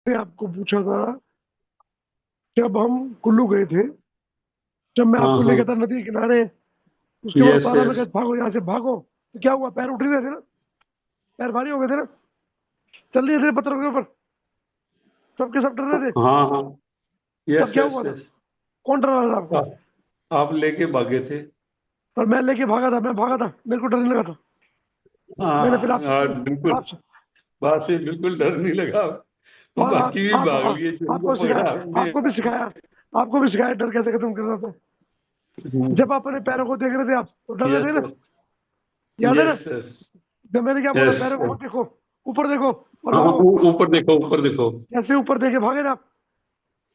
ने आपको पूछा था जब हम कुल्लू गए थे, जब मैं हाँ आपको ले हाँ। गया था नदी के किनारे। उसके बाद यस सारा में यस। कहा भागो यहाँ से भागो, तो क्या हुआ? पैर उठ ही रहे थे ना, पैर भारी हो गए थे ना, चल दिए थे पत्थरों के ऊपर, सबके सब डर रहे थे। हाँ हाँ। तब यस क्या यस हुआ था? यस। कौन डरा रहा था आपको? आप लेके भागे थे। और मैं लेके भागा था, मैं भागा था, मेरे को डर नहीं लगा था। मैंने फिर हाँ आपसे हाँ, पूछ बिल्कुल। आपसे बात से बिल्कुल डर नहीं लगा। वो और बाकी भी भाग लिए, जिनको आपको सिखाया, पकड़ा हमने। आपको भी सिखाया डर कैसे खत्म करना था। जब आप अपने पैरों को देख रहे थे आप तो डर रहे यस थे ना, यस। याद है ना? Yes yes. जब मैंने क्या बोला, यस। पैरों को मत देखो, ऊपर देखो और हाँ, भागो। ऊपर देखो ऊपर देखो। जैसे ऊपर देखे भागे ना आप।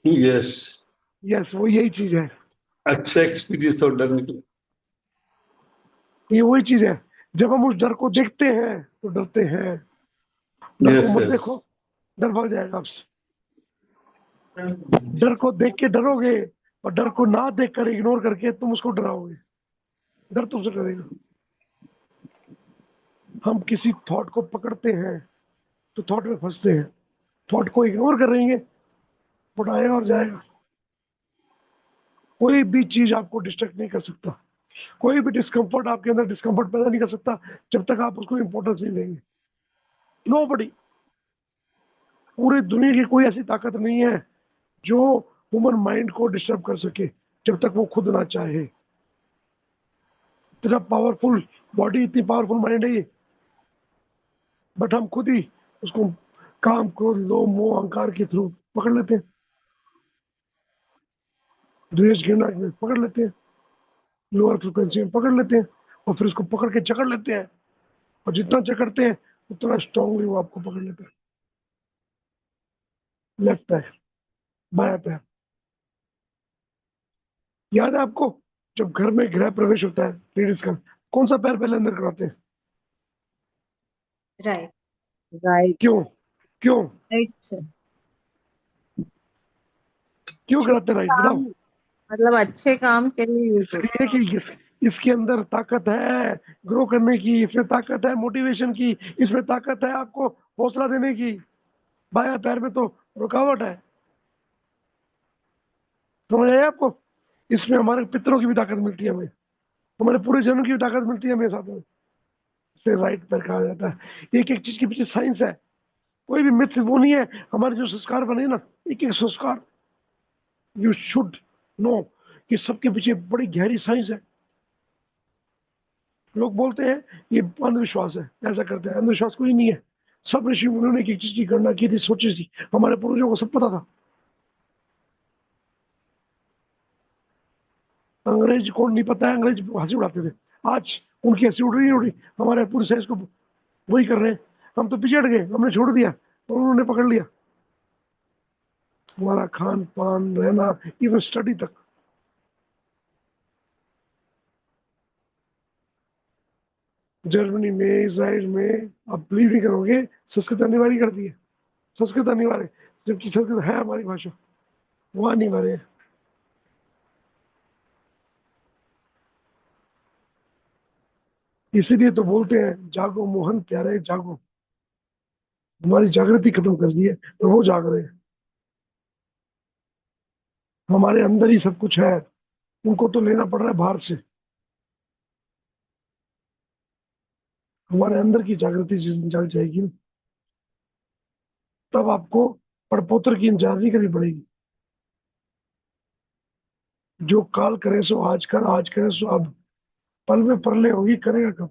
यस। यस, वो यही चीज है। अच्छा एक्सपीरियंस तो डर निकला। ये वही चीज है। जब हम उस डर को देखते हैं तो डरते हैं। डर को यस मत यस। देखो, डर भाग जाएगा आपसे। डर को देख के डरोगे और डर को ना देख कर इग्नोर करके तुम उसको डराओगे, डर तुमसे डरेगा। हम किसी थॉट को पकड़ते हैं तो थॉट में फंसते हैं, थॉट को इग्नोर करेंगे, बट आएगा और जाएगा। कोई भी चीज आपको डिस्ट्रैक्ट नहीं कर सकता, कोई भी डिस्कम्फर्ट आपके अंदर डिस्कम्फर्ट पैदा नहीं कर सकता जब तक आप उसको इंपॉर्टेंस नहीं देंगे। नो, पूरी दुनिया की कोई ऐसी ताकत नहीं है जो ह्यूमन माइंड को डिस्टर्ब कर सके जब तक वो खुद ना चाहे। इतना पावरफुल बॉडी, इतनी पावरफुल माइंड है ये, बट हम खुद ही उसको काम, क्रोध, लोभ, मोह, अहंकार के थ्रू पकड़ लेते हैं, द्वेष, घृणा में पकड़ लेते हैं, लोअर फ्रिक्वेंसी में पकड़ लेते हैं, और फिर उसको पकड़ के जकड़ लेते हैं। और जितना जकड़ते हैं उतना स्ट्रांगली वो आपको पकड़ लेता है। लेफ्ट पैर, बाया पैर, याद है आपको? जब घर में गृह प्रवेश होता है लेडीज का, कौन सा पैर पहले अंदर कराते हैं? राइट। राइट। क्यों? क्यों? Right sir. क्यों शुभ कराते हैं? राइट काम, बताओ। मतलब अच्छे काम के लिए यूज होता इसलिए कि इसके अंदर ताकत है ग्रो करने की, इसमें ताकत है मोटिवेशन की, इसमें ताकत है आपको हौसला देने की। बाया पैर में तो रुकावट है। समझ आया आपको? इसमें हमारे पितरों की भी ताकत मिलती है हमें, हमारे पूरे जन्म की भी ताकत मिलती है हमें साथ में। इसे राइट पैर कहा जाता है। एक एक चीज के पीछे साइंस है, कोई भी मिथ वो नहीं है। हमारे जो संस्कार बने ना, एक एक संस्कार, यू शुड नो कि सबके पीछे बड़ी गहरी साइंस है। लोग बोलते हैं ये अंधविश्वास है, ऐसा करते हैं, अंधविश्वास कोई नहीं है। सब ऋषि मुनियों ने एक चीज की गणना की थी, सोची थी, हमारे पूर्वजों को सब पता था। अंग्रेज को नहीं पता है, अंग्रेज हंसी उड़ाते थे। आज उनकी हंसी उड़ रही है, उड़ी, हमारे पूरी साइंस को वही कर रहे हैं। हम तो पीछे हट गए, हमने छोड़ दिया और उन्होंने पकड़ लिया। हमारा खान पान, रहना, इवन स्टडी तक। जर्मनी में, इसराइल में, आप बिलीव नहीं करोगे, संस्कृत अनिवार्य कर दी है। संस्कृत अनिवार्य, जबकि संस्कृत है हमारी भाषा, वो अनिवार्य है। इसीलिए तो बोलते हैं जागो मोहन प्यारे जागो। हमारी जागृति खत्म कर दी है तो वो जाग रहे हैं। हमारे अंदर ही सब कुछ है, उनको तो लेना पड़ रहा है बाहर से। हमारे अंदर की जागृति जिस दिन जाग जाएगी ना, तब आपको पड़पोतर की इंतजार नहीं करनी पड़ेगी। जो काल करे सो आज कर, आज करे सो अब, पल में परले होगी, करेगा कब?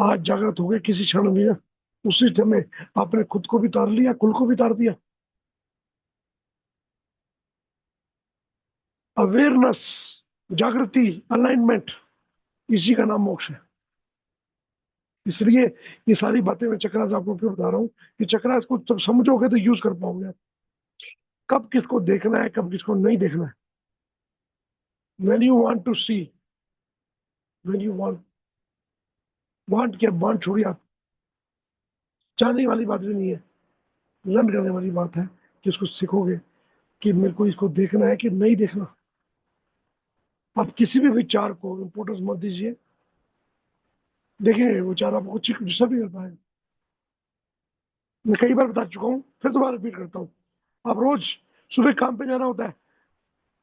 आज जागृत हो गए किसी क्षण भी ना, उसी समय आपने खुद को भी तार लिया, कुल को भी तार दिया। अवेयरनेस, जागृति, अलाइनमेंट, इसी का नाम मोक्ष है। इसलिए ये सारी बातें मैं चक्रास आपको क्यों बता रहा हूँ कि चक्रास को जब समझोगे तो यूज कर पाओगे आप। कब किसको देखना है, कब किसको नहीं देखना है। when you want to see, when you want क्या, वांट छोड़िए आप, चाहने वाली बात भी नहीं है, लर्न करने वाली बात है कि उसको सीखोगे कि मेरे को इसको देखना है कि नहीं देखना। आप किसी भी विचार को इम्पोर्टेंस मत दीजिए, देखिए विचार आपको कुछ डिस्टर्ब नहीं कर पाएगा। मैं कई बार बता चुका हूँ, फिर दोबारा रिपीट करता हूँ। आप रोज सुबह काम पे जाना होता है,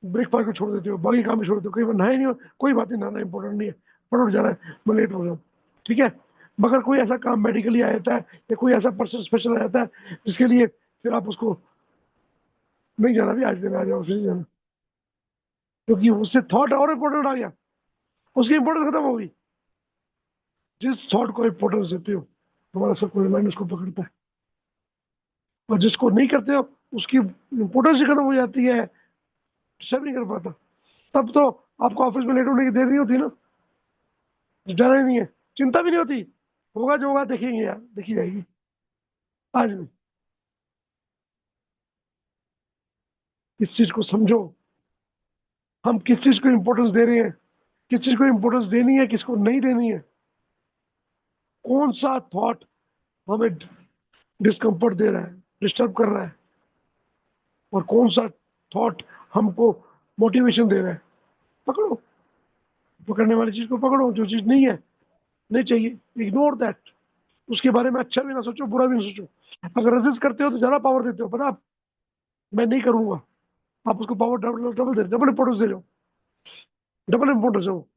ब्रेकफास्ट को छोड़ देते हो, बाकी काम भी छोड़ देते हो, कई बार नहाए नहीं हो, कोई बात नहीं, नहाना इंपॉर्टेंट नहीं है, फटाफट जाना है, मैं लेट हो जाऊँ, ठीक है। मगर कोई ऐसा काम मेडिकली आ जाता है या कोई ऐसा पर्सन स्पेशल आ जाता है जिसके लिए फिर आप उसको नहीं जाना, भी आज दिन आ जाओ, फिर जाना, क्योंकि उससे थॉट और इंपॉर्टेंट आ गया, उसकी इंपॉर्टेंस खत्म हो गई। जिस थॉट को इंपॉर्टेंस देते हो तुम्हारा सबकॉन्शियस माइंड उसको पकड़ता है, और जिसको नहीं करते हो उसकी इंपॉर्टेंस ही खत्म हो जाती है, सब नहीं कर पाता। तब तो आपको ऑफिस में लेट होने की देर नहीं होती ना, जाना ही नहीं है, चिंता भी नहीं होती, होगा जो होगा देखेंगे यार, देखी जाएगी। आज भी इस चीज को समझो, हम किस चीज को इंपॉर्टेंस दे रहे हैं, किस चीज को इंपॉर्टेंस देनी है, किसको नहीं देनी है, कौन सा थॉट हमें डिस्कम्फर्ट दे रहा है, डिस्टर्ब कर रहा है, और कौन सा थॉट हमको मोटिवेशन दे रहा है। पकड़ो, पकड़ने वाली चीज को पकड़ो, जो चीज नहीं है, नहीं चाहिए, इग्नोर दैट। उसके बारे में अच्छा भी ना सोचो, बुरा भी ना सोचो। अगर रेजिस्ट करते हो तो ज्यादा पावर देते हो, पता आप, मैं नहीं करूंगा, आप उसको पावर डबल डबल दे, डबल इंपोर्टेंस दे रहे हो, डबल इंपोर्टेंस है वो,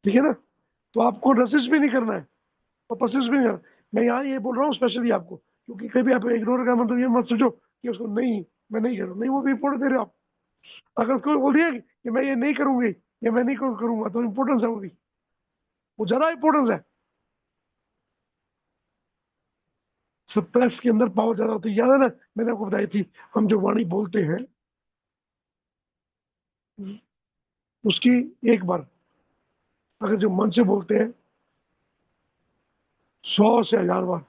ठीक है ना। तो आपको रेजिस्ट भी नहीं करना है और परसिस्ट भी नहीं करना। मैं यहाँ ये बोल रहा हूँ स्पेशली आपको, क्योंकि कभी आप इग्नोर का मतलब ये मत सोचो कि उसको नहीं, मैं नहीं करूँ, नहीं, वो भी इंपोर्टेंस दे रहे हो आप। अगर उसको बोल दिया कि मैं ये नहीं करूंगी या मैं नहीं करूंगा, तो इंपोर्टेंस है वो ज्यादा इंपोर्टेंस है। सप्रेस के अंदर पावर ज्यादा होती है, याद है ना, मैंने आपको बताई थी, हम जो वाणी बोलते हैं उसकी एक बार अगर जो मन से बोलते हैं 100 से 1000 बार,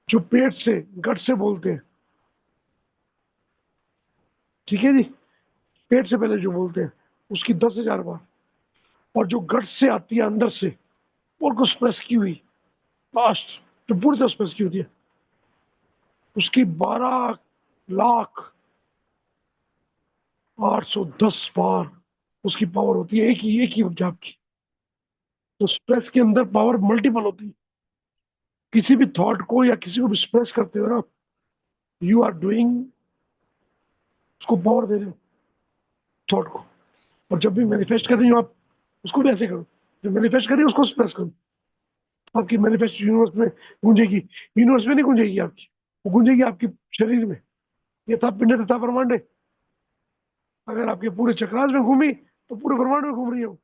जो पेट से गट से बोलते हैं, ठीक है जी, पेट से पहले जो बोलते हैं उसकी 10,000 बार, और जो गट से आती है अंदर से, और को स्प्रेस की हुई लास्ट, जो पूरी तरह स्प्रेस की होती है, उसकी 12,0810 बार उसकी पावर होती है, एक ही जाप की। तो स्ट्रेस के अंदर पावर मल्टीपल होती है। किसी भी थॉट को या किसी को भी एक्सप्रेस करते हो ना, यू आर डूइंग, उसको पावर दे रहे हो थॉट को। और जब भी मैनिफेस्ट कर रही हो आप, उसको भी ऐसे करो, जो मैनिफेस्ट कर रही हो उसको एक्सप्रेस करो। आपकी मैनिफेस्ट यूनिवर्स में गूंजेगी, यूनिवर्स में नहीं गूंजेगी आपकी, वो गूंजेगी आपके शरीर में। ये था पिंड तथा ब्रह्मांड, अगर आपके पूरे चक्रास में घूमी तो पूरे ब्रह्मांड में घूम रही हो।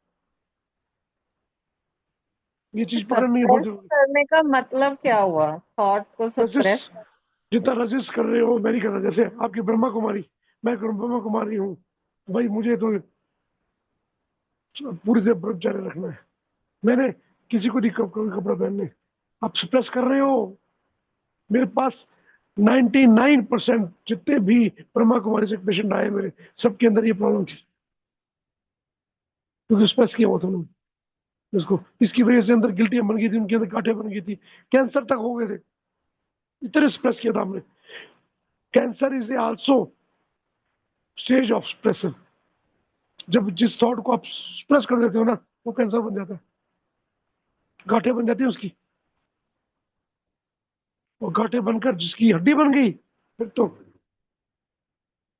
ये चीज पकड़नी है बहुत सप्रेस जरूरी। करने का मतलब क्या हुआ, थॉट को सप्रेस? रजिस्ट, जितना रजिस्ट कर रहे हो मैं नहीं कर रहा, जैसे आपकी ब्रह्मा कुमारी, मैं ब्रह्मा कुमारी हूँ, भाई मुझे तो पूरी देर ब्रह्मचार्य रखना है, मैंने किसी को नहीं कपड़ा पहनने, आप सप्रेस कर रहे हो। मेरे पास 99% जितने भी ब्रह्मा कुमारी से पेशेंट आए मेरे, सबके अंदर ये प्रॉब्लम थी, क्योंकि स्ट्रेस किया हुआ था उन्होंने इसको, इसकी वजह से अंदर गिल्टियां बन गई थी, उनके अंदर गांठें बन गई थी, कैंसर तक हो गए थे, इतने स्ट्रेस किया था हमने। Cancer is also stage of expression. जब जिस थॉट को आप एक्सप्रेस कर देते हो ना, वो कैंसर बन जाता है, गांठें बन जाती है उसकी, और गांठें बनकर जिसकी हड्डी बन गई, फिर तो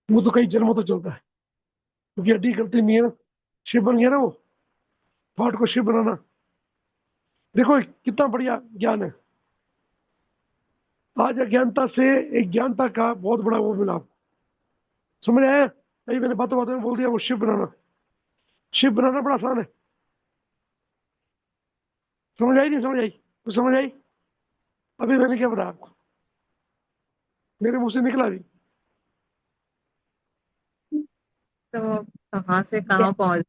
वो तो कई जन्मों तक चलता है, क्योंकि हड्डी गलती नहीं है ना, शिव बन गया ना वो, थॉट को शिव बनाना। देखो कितना बढ़िया ज्ञान है, आज अज्ञानता से एक ज्ञानता का बहुत बड़ा वो मिला आपको, समझ आया। अभी मैंने बातों बातों में बोल दिया वो शिव बनाना, शिव बनाना बड़ा आसान है, समझ आई नहीं समझ आई, तो समझ आई। अभी मैंने क्या बताया आपको, मेरे मुंह से निकला भी। तो कहाँ से कहाँ पहुंच?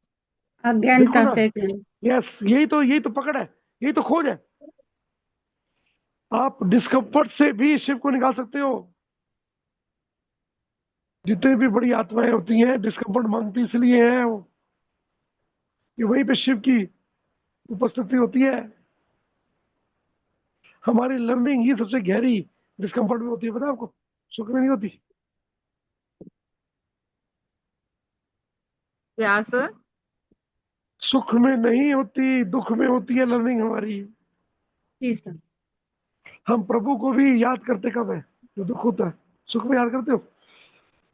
देखो अज्ञानता ना, से यस, यही तो पकड़ है, यही तो खोज है। आप डिस्कम्फर्ट से भी शिव को निकाल सकते हो। जितनी भी बड़ी आत्माएं होती हैं डिस्कम्फर्ट मांगती इसलिए हैं वो, कि वहीं पे शिव की उपस्थिति होती है। हमारी लर्निंग ही सबसे गहरी डिस्कम्फर्ट में होती है, पता है आपको, सुख में नहीं होती। क्या सर? सुख में नहीं होती, दुख में होती है लर्निंग हमारी। जी सर। हम प्रभु को भी याद करते कब है? जो दुख होता है। सुख में याद करते हो?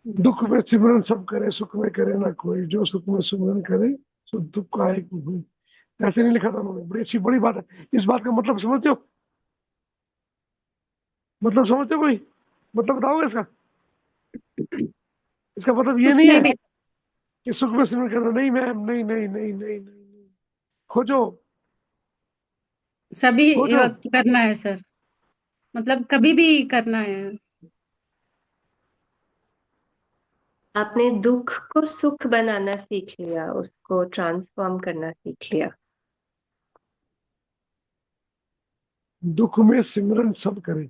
दुख में सिमरन सब करे, सुख में करे ना कोई, जो सुख में सिमरन करे सो दुख का एक हुई। ऐसे नहीं लिखा था उन्होंने, बड़ी अच्छी बड़ी बात है। इस बात का मतलब समझते हो? मतलब समझते हो कोई? मतलब बताओगे इसका? इसका मतलब ये सुख नहीं में है भी कि सुख में सिमरन करना। नहीं मैम, नहीं नहीं नहीं नहीं नहीं। खोजो, सभी खोजो। वक्त करना है सर, मतलब कभी भी करना है। आपने दुख को सुख बनाना सीख लिया, उसको ट्रांसफॉर्म करना सीख लिया। दुख में सिमरन सब करे,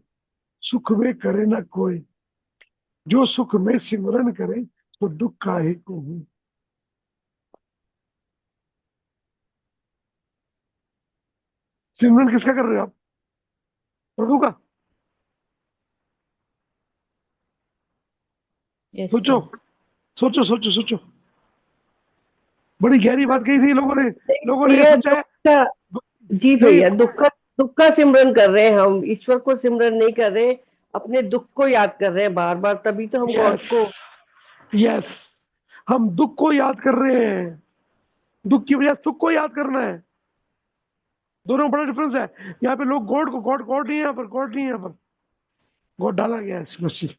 सुख में करे ना कोई, जो सुख में सिमरन करे तो दुख काहे को हुई। सिमरन किसका कर रहे हो आप? प्रभु का। यस सोचो, सर। सोचो सोचो सोचो। बड़ी गहरी बात कही थी लोगों ने ये ये सोचा दुख है। का, जी नहीं, भैया, दुख का सिमरन कर रहे हैं हम, ईश्वर को सिमरन नहीं कर रहे, अपने दुख को याद कर रहे हैं बार बार, तभी तो हम गॉड यस को। यस, हम दुख को याद कर रहे हैं। दुख की वजह सुख को याद करना है। दोनों में बड़ा डिफरेंस है। यहाँ पे लोग गॉड को, गॉड गॉड नहीं है यहाँ पर, गॉड नहीं है यहाँ पर। गॉड डाला गया है स्पेशली।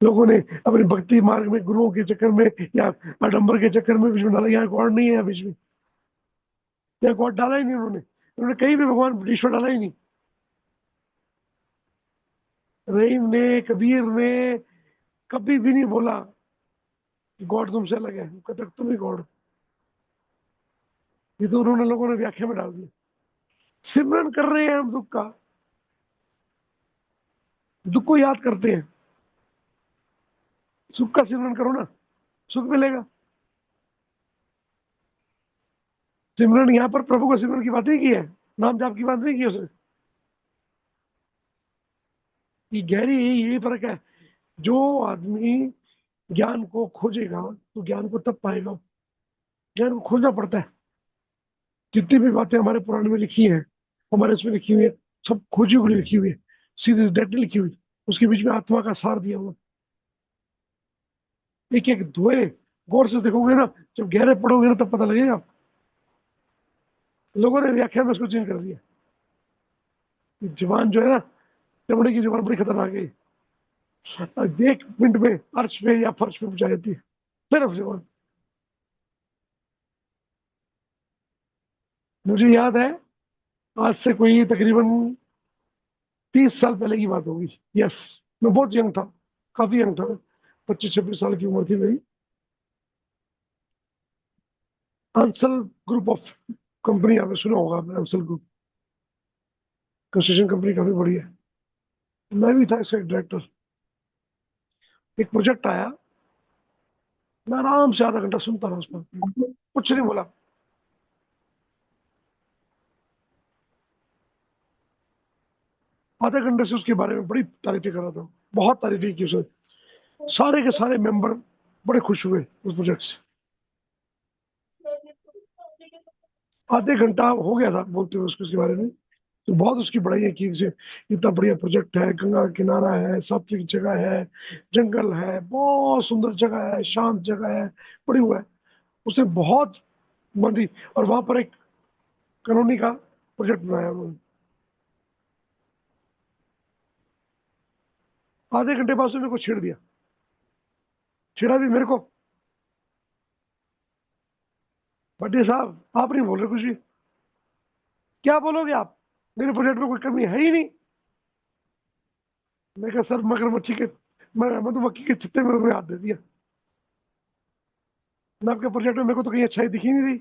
लोगों ने अपने भक्ति मार्ग में गुरुओं के चक्कर में या आडंबर के चक्कर में बीच में डाला। यहाँ गॉड नहीं है यहाँ बीच में। यहाँ गॉड डाला ही नहीं उन्होंने कहीं भी भगवान ईश्वर डाला ही नहीं। रहीम ने, कबीर ने कभी भी नहीं बोला कि गॉड तुमसे अलग है। कहते तुम ही गॉड। ये तो उन्होंने, लोगों ने व्याख्या में डाल दिया। सिमरन कर रहे हैं हम दुख का, दुख को याद करते हैं। सुख का सिमरन करो ना, सुख मिलेगा। सिमरन यहाँ पर प्रभु का सिमरन की बात नहीं की है, नाम जाप की बात नहीं की उसने। ये गहरी यही फर्क है। जो आदमी ज्ञान को खोजेगा तो ज्ञान को तब पाएगा। ज्ञान को खोजना पड़ता है। जितनी भी बातें हमारे पुराण में लिखी हैं, हमारे इसमें लिखी हुई है, सब खोजी हुई लिखी हुई है, सीधी डायरेक्टली लिखी हुई। उसके बीच में आत्मा का सार दिया हुआ। एक एक धोए गौर से देखोगे ना, जब गहरे पढ़ोगे ना तब पता लगेगा। लोगों ने व्याख्या में उसको चेंज कर दिया। जवान जो है ना, चमड़े की जवान बड़ी खतरनाक है। एक मिनट में अर्श पे या फर्श पे पहुंचा जाती है, सिर्फ जवान। मुझे याद है, आज से कोई तकरीबन 30 साल पहले की बात होगी। यस, मैं बहुत यंग था, काफी यंग था। 25-26 साल की उम्र थी मेरी। अंसल ग्रुप ऑफ कंपनी, आपने सुना होगा आपने, अंसल ग्रुप कंस्ट्रक्शन कंपनी काफी बड़ी है। मैं भी था इसका डायरेक्टर। एक प्रोजेक्ट आया, मैं आराम से आधा घंटा सुनता रहा, उसमें कुछ नहीं बोला। आधे घंटे से उसके बारे में बड़ी तारीफें कर रहा था, बहुत तारीफें की उसने। सारे के सारे मेंबर बड़े खुश हुए उस प्रोजेक्ट से। आधे घंटा हो गया था बोलते हुए उसके बारे में। तो बहुत उसकी बड़ाई की, इतना बढ़िया प्रोजेक्ट है, गंगा का किनारा है, सात्विक जगह है, जंगल है, बहुत सुंदर जगह है, शांत जगह है, बड़ी हुआ है। उसने बहुत मंदी, और वहां पर एक कॉलोनी का प्रोजेक्ट बनाया उन्होंने। आधे घंटे बाद उसने मेरे को छेड़ दिया। छेड़ा भी मेरे को। बड्डे साहब, आप नहीं बोल रहे कुछ भी। क्या बोलोगे आप? मेरे प्रोजेक्ट में कोई कमी है ही नहीं। मैं कहा सर, मगरमच्छी के, मैं मधुमक्खी के छत्ते में उन्होंने हाथ दे दिया। मैं आपके प्रोजेक्ट में मेरे को तो कहीं अच्छाई दिखी नहीं रही।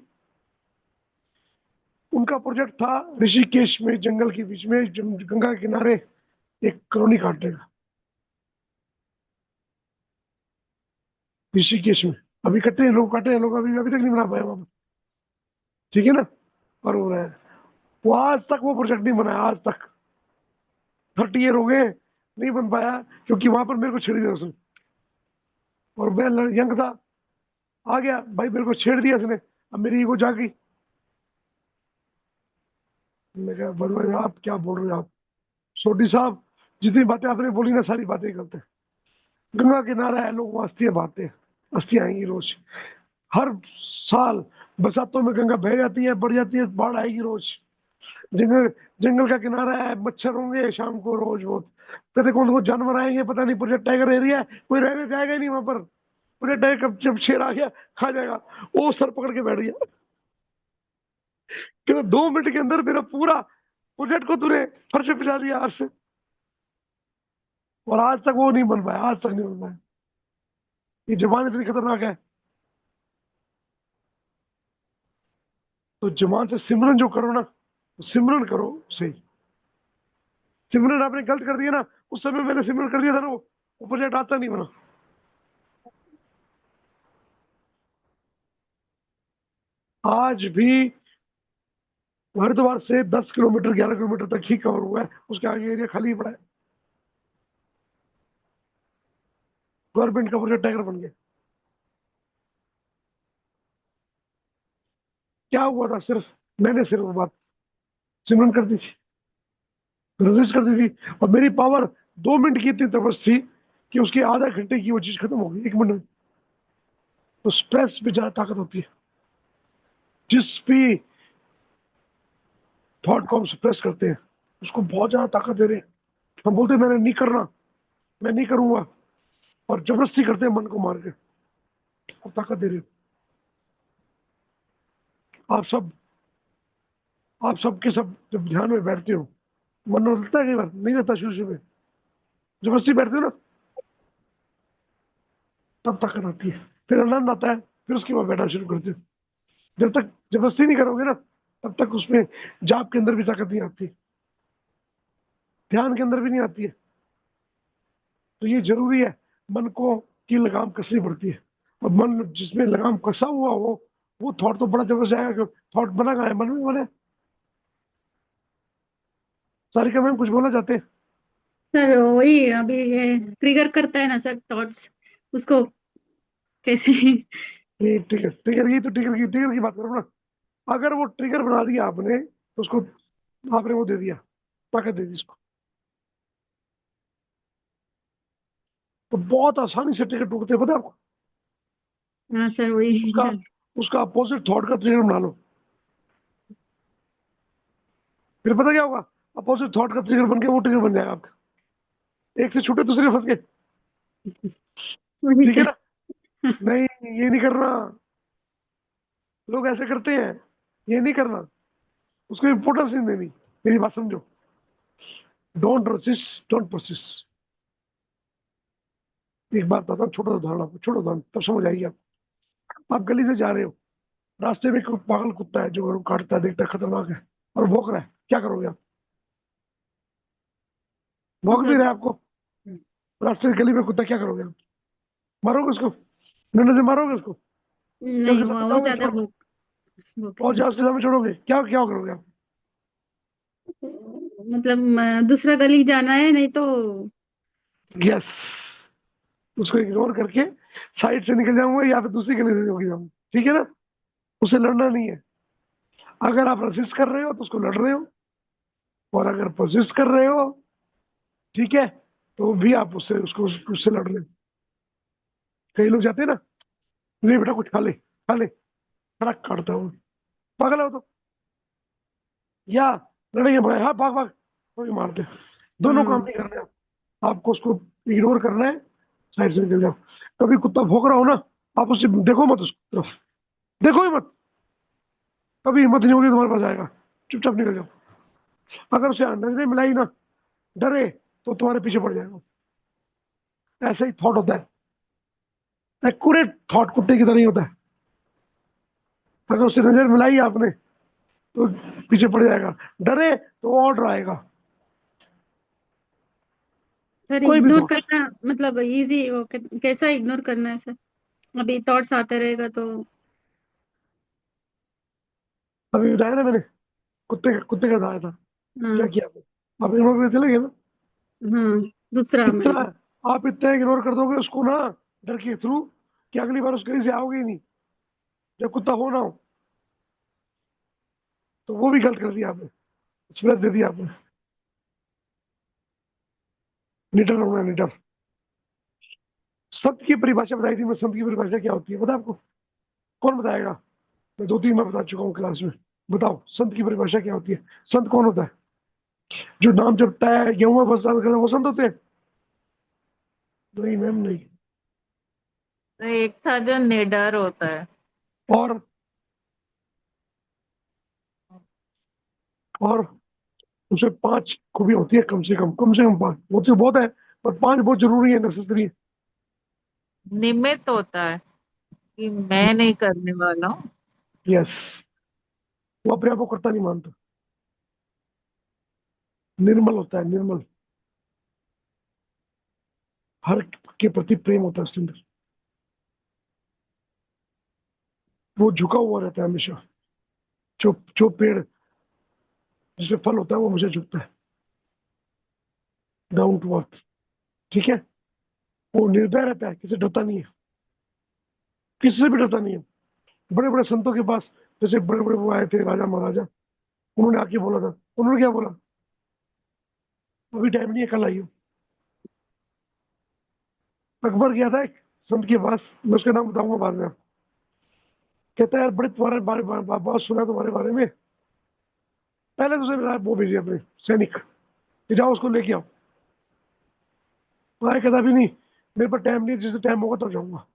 उनका प्रोजेक्ट था ऋषिकेश में, जंगल के बीच में, गंगा के किनारे एक कॉलोनी काटने का। ऋषिकेश में अभी कटे हैं लोग, काटे हैं लोग, अभी अभी तक नहीं बना पाए वहां पर। ठीक है ना? और हो रहा है। वो आज तक वो प्रोजेक्ट नहीं बनाया, आज तक 30 ईयर हो गए, नहीं बन पाया, क्योंकि वहां पर मेरे को छेड़ दिया उसने। और मैं यंग था, आ गया भाई, मेरे को छेड़ दिया इसने। अब मेरी ईगो जाग गई। मैं कहा, बड़े आप क्या बोल रहे हो आप? सोडी साहब, जितनी बातें आपने बोली ना, सारी बातें गलत है। गंगा किनारा है, लोग अस्थियां बहाते हैं, अस्थियां आएंगी रोज, हर साल बरसातों में गंगा बह जाती है, बढ़ जाती है, बाढ़ आएगी रोज। जंगल जंगल का किनारा है, मच्छर होंगे शाम को रोज बहुत, पता कौन कौन जानवर आएंगे पता नहीं, प्रोजेक्ट टाइगर एरिया है, कोई रहने जाएगा ही नहीं वहां पर। प्रोजेक्ट टाइगर कब जब शेर आ गया खा जाएगा, वो सर पकड़ के बैठ गया, कहता 2 मिनट के अंदर मेरा पूरा प्रोजेक्ट को तूने फर्श पे पिछा दिया अर्श से। और आज तक वो नहीं बन पाया, आज तक नहीं बन पाया। ये जबान इतनी खतरनाक है। तो जबान से सिमरन जो करो ना, तो सिमरन करो सही। सिमरन आपने गलत कर दिया ना, उस समय मैंने सिमरन कर दिया था ना, वो प्रोजेक्ट आज तक नहीं बना। आज भी हरिद्वार से 10 किलोमीटर 11 किलोमीटर तक ही कवर हुआ है, उसके आगे एरिया खाली पड़ा है। गवर्नमेंट का प्रोजेक्ट टाइगर बन गया। क्या हुआ था, मैंने सिर्फ वो बात सिमरन कर दी थी, रजिस्ट कर दी थी, और मेरी पावर 2 मिनट की इतनी तपस्या थी कि उसके आधा घंटे की वो चीज खत्म हो गई 1 मिनट में। तो स्ट्रेस पे ज्यादा ताकत होती है। जिस भी थॉट को हम सप्रेस करते हैं, उसको बहुत ज्यादा ताकत दे रहे हैं। हम बोलते हैं मैंने नहीं करना, मैं नहीं करूंगा, और जबरदस्ती करते हैं मन को मार के, और ताकत दे रहे हो। आप सब के सब जब ध्यान में बैठते हो, मन में लगता है कई बार, नहीं रहता शुरू शुरू में, जबरदस्ती बैठते हो ना, तब ताकत आती है, फिर आनंद आता है, फिर उसके बाद बैठना शुरू करते हो। जब तक जबरदस्ती नहीं करोगे ना, तब तक उसमें जाप के अंदर भी ताकत नहीं आती, ध्यान के अंदर भी नहीं आती है। तो ये जरूरी है, मन को की लगाम कसनी पड़ती है। और मन जिसमें लगाम कसा हुआ हो, वो थॉट तो बड़ा जबरदस्त आएगा, क्यों थॉट बना कहाँ है, मन में बने। सारिका मैम कुछ बोलना चाहते हैं? सर वही अभी ये ट्रिगर करता है ना सर थॉट्स, उसको कैसे? ये ट्रिगर ट्रिगर ये तो ट्रिगर की बात करो ना। अगर वो ट्रिगर बना दिया आपने, तो उसको आपने वो दे दिया, ताकत दे दी उसको। तो बहुत आसानी से ट्रिगर टूटते हैं, पता है आपको। हाँ सर वही उसका उसका अपोजिट थॉट का ट्रिगर बना लो, फिर पता क्या होगा, अपोजिट थॉट का ट्रिगर बन के वो ट्रिगर बन जाएगा आपका, एक से छूटे दूसरे में फंस गए। वही ठीक है सर। ना? नहीं, ये नहीं करना, लोग ऐसे करते हैं, ये नहीं करना, उसको इंपोर्टेंस नहीं देनी। मेरी बात समझो, डोंट रसिस्ट, डोंट परसिस्ट। एक बात बताता हूँ, छोटा सा उदाहरण आपको, छोटा उदाहरण, तब समझ आएगी आप गली से जा रहे हो, रास्ते में कोई पागल कुत्ता है जो काटता है, देखता है खतरनाक है, और भौंक रहा है, क्या करोगे आप? भौंक भी मतलब रहा है आपको, रास्ते में गली में कुत्ता, क्या करोगे आप? मारोगे उसको, डंडे से मारोगे उसको, क्या नहीं, उसके सामने वो जाओगे, ज्यादा भूख और है। क्या उसके सामने छोड़ोगे, क्या क्या करोगे आप? मतलब दूसरा गली जाना है नहीं तो। यस, उसको इग्नोर करके साइड से निकल जाऊंगा, या फिर दूसरी गली से निकल जाऊंगा। ठीक है ना? उसे लड़ना नहीं है। अगर आप रसिस्ट कर रहे हो तो उसको लड़ रहे हो, और अगर परसिस्ट कर रहे हो, ठीक है, तो भी आप उससे उसको उससे लड़ रहे हो। कई लोग जाते हैं ना, ले बेटा कुछ खा ले, खा ले, खड़क काटता हूँ, पागल हो तो, या लड़ेंगे भाई, हाँ भाग भाग, तो ये मारते हैं। दोनों काम हाँ नहीं करने हैं। आपको उसको इग्नोर करना है, साइड से निकल जाओ। कभी कुत्ता भौंक रहा हो ना, आप उससे देखो मत, उसकी तरफ देखो ही मत, कभी हिम्मत नहीं होगी तुम्हारे पास आएगा, चुपचाप निकल जाओ। अगर उसे नजरें मिलाई ना, डरे, तो तुम्हारे पीछे पड़ जाएगा। ऐसा ही थॉट होता है, एक्यूरेट थॉट कुत्ते की तरह ही होता है। अगर उसे नजर मिलाई आपने, तो पीछे पड़ जाएगा, डरे तो और डराएगा। सर, कोई भी इग्नोर थॉट, करना मतलब इजी, वो कैसा इग्नोर करना है सर? अभी थॉट्स आते रहेगा तो। अभी बताया ना मैंने, कुत्ते का बताया था, क्या हाँ किया आपने? आप इग्नोर करके चले गए ना। हाँ, दूसरा मैं। इतना आप इतना इग्नोर कर दोगे उसको ना, डर के थ्रू, कि अगली बार उस गली से आओगे ही नहीं, जब कुत्ता हो ना हो। तो वो भी गलत कर दिया आपने, स्पेस दे दिया आपने। निडर होना, निडर। संत की परिभाषा बताई थी मैं, संत की परिभाषा क्या होती है पता है आपको? कौन बताएगा? मैं 2-3 बार बता चुका हूँ क्लास में। बताओ संत की परिभाषा क्या होती है? संत कौन होता है? जो नाम जपता है, गेहूं में फंसा करता है, वो संत होते हैं? नहीं मैम, नहीं। तो एक था जो निडर होता है। और और उसे 5 खूबी होती है, कम से कम 5 होती है, बहुत है, पर 5 बहुत जरूरी है, नेसेसरी है। निमित्त होता है कि मैं नहीं करने वाला हूँ। यस, वो अपने आप को करता नहीं मानता। निर्मल होता है, निर्मल। हर के प्रति प्रेम होता है उसके अंदर। वो झुका हुआ रहता है हमेशा। जो जो पेड़ जिसमें फल होता है वो मुझे झुकता है। Down to earth. ठीक है। वो निर्भय रहता है, किसी से डरता नहीं है, किसी से भी डरता नहीं है। बड़े बड़े संतों के पास, जैसे बड़े बड़े वो आए थे राजा महाराजा, उन्होंने आके बोला था, उन्होंने क्या बोला? अभी टाइम नहीं है, कल आइयो। अकबर गया था एक संत के पास, मैं उसका नाम बताऊंगा बाद में। कहता है यार, बड़े तुम्हारे बारे बहुत सुना तुम्हारे बारे में। पहले तो उसे वो भेजिए अपने सैनिक कि जाओ उसको लेके आओ। आए, कहता भी नहीं, मेरे पास टाइम नहीं है, जिस टाइम होगा तब जाऊंगा।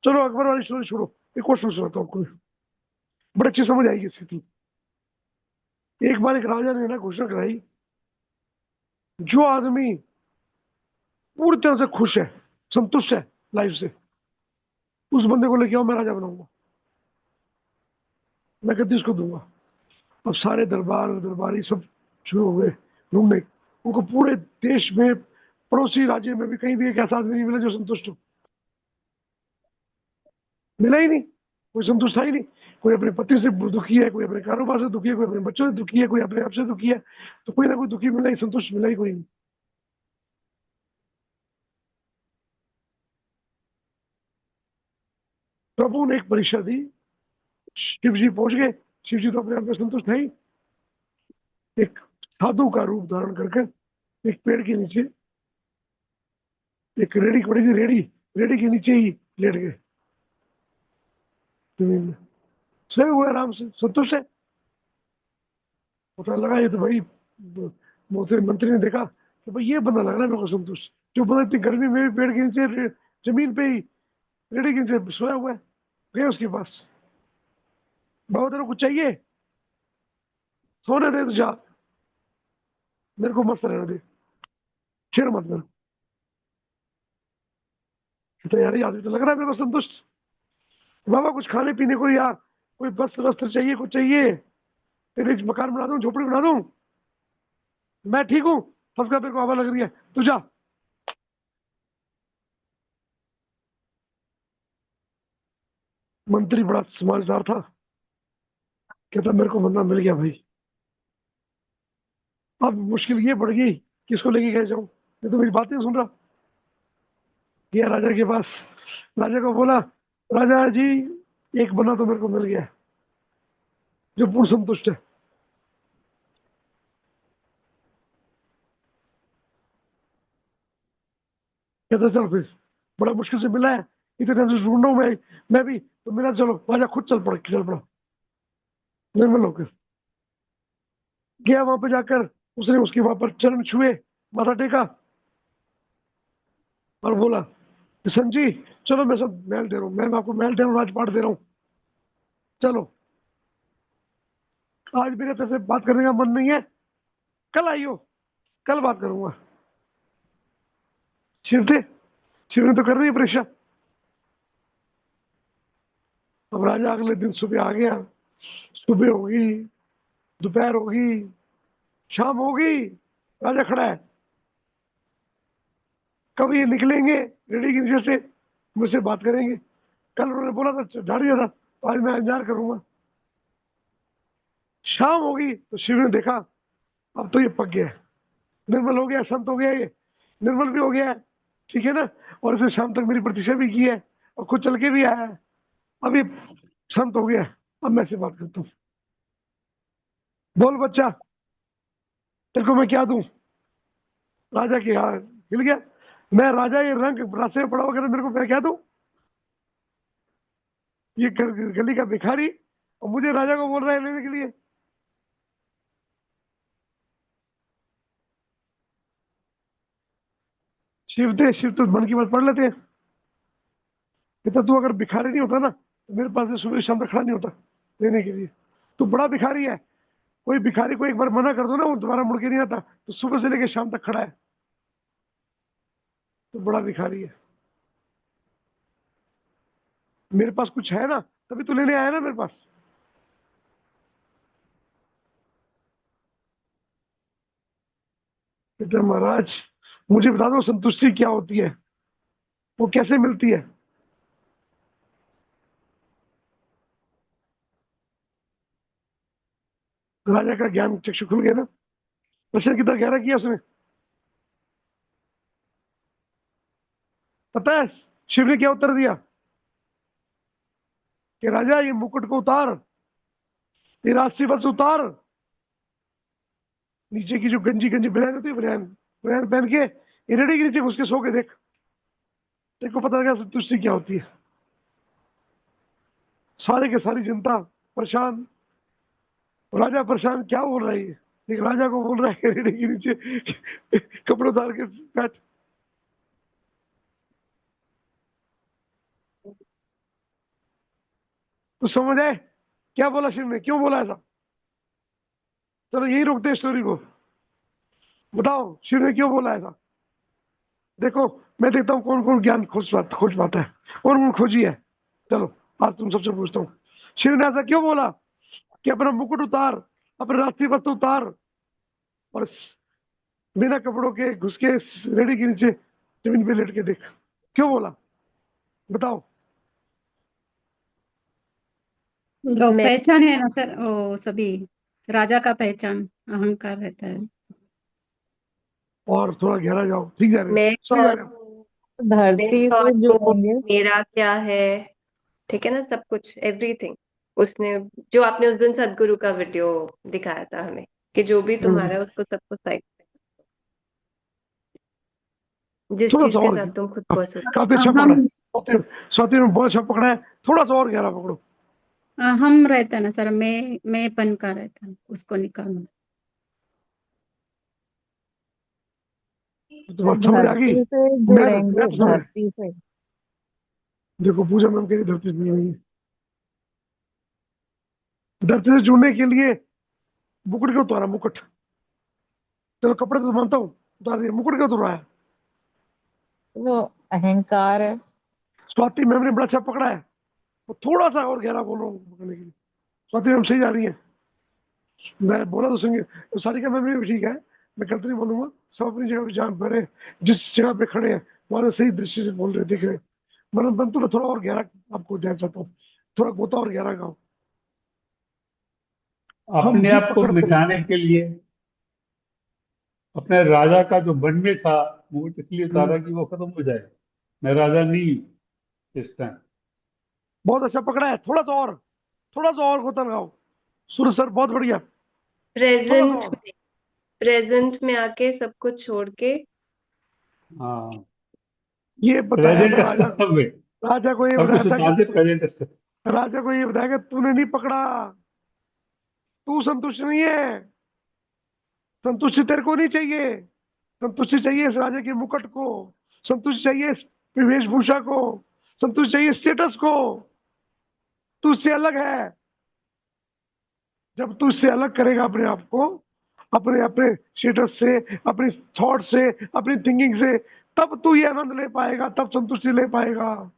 चलो अकबर वाली स्टोरी छोड़ो, एक क्वेश्चन सुनाता हूँ आपको, बड़ी अच्छी समझ आएगी इसकी थी। एक बार एक राजा ने ना घोषणा कराई, जो आदमी पूरी तरह से खुश है, संतुष्ट है लाइफ से, उस बंदे को लेके आओ, मैं राजा बनाऊंगा, मैं गद्दी उसको दूंगा। अब सारे दरबारी सब शुरू हो गए ढूंढने। उनको पूरे देश में, पड़ोसी राज्य में भी, कहीं भी एक ऐसा आदमी नहीं मिला जो संतुष्ट हो। मिला ही नहीं, कोई संतुष्ट था ही नहीं। कोई अपने पति से दुखी है, कोई अपने कारोबार से दुखी है, कोई अपने बच्चों से दुखी है, कोई अपने आप से दुखी है। तो कोई ना कोई दुखी मिला ही, संतुष्ट मिला ही कोई नहीं। प्रभु ने एक परीक्षा दी। शिव जी पहुंच गए। शिव जी तो अपने आप में संतुष्ट है ही। एक साधु का रूप धारण करके एक पेड़ के नीचे, एक रेड़ी पड़ी थी, रेड़ी, रेड़ी के नीचे ही लेट गए जमीन में, सोए हुए आराम से, संतुष्ट है। पता लगा ये तो भाई, मोहते मंत्री ने देखा कि भाई ये बंदा लग रहा है मेरे को संतुष्ट, जो बंदा इतनी गर्मी में भी पेड़ के नीचे जमीन पे ही रेड़ी के नीचे सोया हुआ है। गए उसके पास, बाबा तेरे को कुछ चाहिए? सोने दे तो जा, मेरे को मस्त रहने दे, छेड़ मत मेरे को। यार ये आदमी तो लग रहा है मेरे को संतुष्ट। बाबा कुछ खाने पीने को या कोई वस्त्र वस्त्र चाहिए, कुछ चाहिए? तेरे मकान बना दूं, झोपड़ी बना दूं? मैं ठीक हूँ, फंस का मेरे को हवा लग रही है, तू जा। मंत्री बड़ा समझदार था, कहता मेरे को बंदा मिल गया भाई। अब मुश्किल ये बढ़ गई, किसको लेके गए जाऊं, ये तो मेरी बातें सुन रहा। गया राजा के पास, राजा को बोला, राजा जी एक बंदा तो मेरे को मिल गया जो पूर्ण संतुष्ट है। कहता चल फिर, बड़ा मुश्किल से मिला है, इतने टाइम से ढूंढ रहा हूं मैं भी, तो मिला, चलो। राजा खुद चल पड़ा निर्मल होकर। गया वहां पे जाकर, उसने उसके वहां पर चरण छुए, माथा टेका और बोला, किशन जी चलो, मैं सब महल दे रहा हूँ, मैं आपको महल दे रहा हूँ, राजपाट दे रहा हूँ, चलो। आज मेरे तेरे से बात करने का मन नहीं है, कल आइयो, कल बात करूंगा। शिव थे, शिव ने तो कर दी परीक्षा। अब राजा अगले दिन सुबह आ गया। सुबह होगी, दोपहर होगी, शाम होगी, राजा खड़ा है। कब ये निकलेंगे रेडी के नीचे से, मुझसे बात करेंगे? कल उन्होंने बोला था, झाड़ दिया था, तो आज मैं इंतजार करूंगा। शाम होगी तो शिव ने देखा, अब तो ये पक गया है, निर्मल हो गया, संत हो गया, ये निर्मल भी हो गया है, ठीक है ना। और इसे शाम तक मेरी प्रतीक्षा भी की है, और खुद चल के भी आया है। अब ये संत हो गया है, अब मैं से बात करता हूँ। बोल बच्चा, तेरे को मैं क्या दूं? राजा की हाँ हिल गया। मैं राजा, ये रंग रास्ते में पड़ा वगैरह मेरे को मैं कह दूं, ये गली का भिखारी और मुझे राजा को बोल रहा है लेने के लिए। शिव तो मन की बात पढ़ लेते हैं। कहता तू अगर भिखारी नहीं होता ना तो मेरे पास से सुबह शाम तक खड़ा नहीं होता लेने के लिए। तू बड़ा भिखारी है। कोई भिखारी को एक बार मना कर दो ना, वो दोबारा मुड़ के नहीं आता, तो सुबह से लेकर शाम तक खड़ा है, तो बड़ा भिखारी है। मेरे पास कुछ है ना, तभी तो लेने आया ना मेरे पास। कहते हैं, महाराज मुझे बता दो संतुष्टि क्या होती है, वो कैसे मिलती है। राजा का ज्ञान चक्षु खुल गया ना। प्रश्न कितना गहरा किया उसने, पता है शिव ने क्या उत्तर दिया कि राजा ये मुकुट को उतार, ये राशि बस उतार, नीचे की जो गंजी गंजी बनियान होती है, बनियान बनियान पहन के ये रेडी के नीचे घुस के सो के देख, तेरे को पता लगा संतुष्टि क्या होती है। सारे के सारी जनता परेशान, राजा परेशान, क्या बोल रहा है ये, एक राजा को बोल रहा है रेडी के नीचे कपड़े उतार के बैठ। तो समझ आए क्या बोला शिव ने, क्यों बोला ऐसा। चलो यही रोकते हैं स्टोरी को, बताओ शिव ने क्यों बोला ऐसा। देखो मैं देखता हूँ कौन कौन ज्ञान खोज पाता है, कौन कौन खोजी है। चलो आज तुम सबसे पूछता हूँ, शिव ने ऐसा क्यों बोला कि अपना मुकुट उतार, अपने राष्ट्रीय वस्त्र उतार और बिना कपड़ों के घुस के रेडी के नीचे जमीन पे लेट के देख, क्यों बोला बताओ। वो मैं पहचान है ना सर, वो सभी राजा का पहचान अहंकार रहता है। और थोड़ा गहरा जाओ, ठीक जा रहे हो, मैं सही जा कौन रहे हो। हूँ, मैं धरती से कौन हूँ, जुड़ेंगे। मेरा क्या है, ठीक है ना, सब कुछ एवरीथिंग। उसने जो आपने उस दिन सदगुरु का वीडियो दिखाया था हमें, कि जो भी तुम्हारा है उसको सबको साइड, जिस थोड़ा चीज सा के और, साथ तुम खुद को काफी अच्छा पकड़ा है, हम स्वाति में बहुत अच्छा पकड़ा है, थोड़ा सा और गहरा पकड़ो। हम रहता है ना सर, मैं का रहता है, उसको निकालना। तुम्हारी समझ आ गई। धरती से मैं जुड़ेंगे, तो समझ, धरती से। देखो पूजा मैम कह रही धरती से नहीं हुई है। धरती से जुड़ने के लिए मुकुट क्यों उतारा, मुकुट, चलो कपड़े तो मानता हूँ उतार दिया, मुकुट क्यों उतारा है। वो अहंकार है। स्वाति मैम ने बड़ा अच्छा पकड़ा है, तो थोड़ा सा और गहरा बोलो पकड़ने के लिए। स्वाति मैम सही जा रही है, मैं बोला तो सुनिए, तो सारिका मैम भी ठीक है, मैं गलत नहीं बोलूंगा। सब अपनी जगह पे जान पड़े, जिस जगह पे खड़े हैं वहां सही दृष्टि से बोल रहे दिख रहे। मतलब मैं तो थोड़ा और गहरा आपको देना चाहता हूँ, थोड़ा गोता और गहरा गाओ। हम अपने भी आप को पकड़ते हैं। मिटाने के लिए अपने राजा का जो बन में था मुकुट इसलिए उतारा कि वो खत्म हो जाए। मैं राजा नहीं इस टाइम। बहुत अच्छा पकड़ा है, थोड़ा सा और गोता लगाओ। सूरज सर बहुत बढ़िया, थोड़ा सा प्रेजेंट और। में, प्रेजेंट में आके सब कुछ छोड़ के। हाँ, ये बताया प्रेजेंट था राजा को, स्तर में राजा को ये सब बताया कुछ था कि उतार के प्रेजेंट स्तर। राजा को ये बताया कि तूने नहीं पकड़ा, तू संतुष्ट नहीं है, संतुष्टि तेरे को नहीं चाहिए, संतुष्टि चाहिए इस राजा के मुकुट को, संतुष्टि चाहिए इस वेशभूषा को, संतुष्टि चाहिए स्टेटस को। तू इससे अलग है। जब तू इससे अलग करेगा अपने आप को, अपने अपने स्टेटस से, अपनी थॉट से, अपनी थिंकिंग से, तब तू ये आनंद ले पाएगा, तब संतुष्टि ले पाएगा।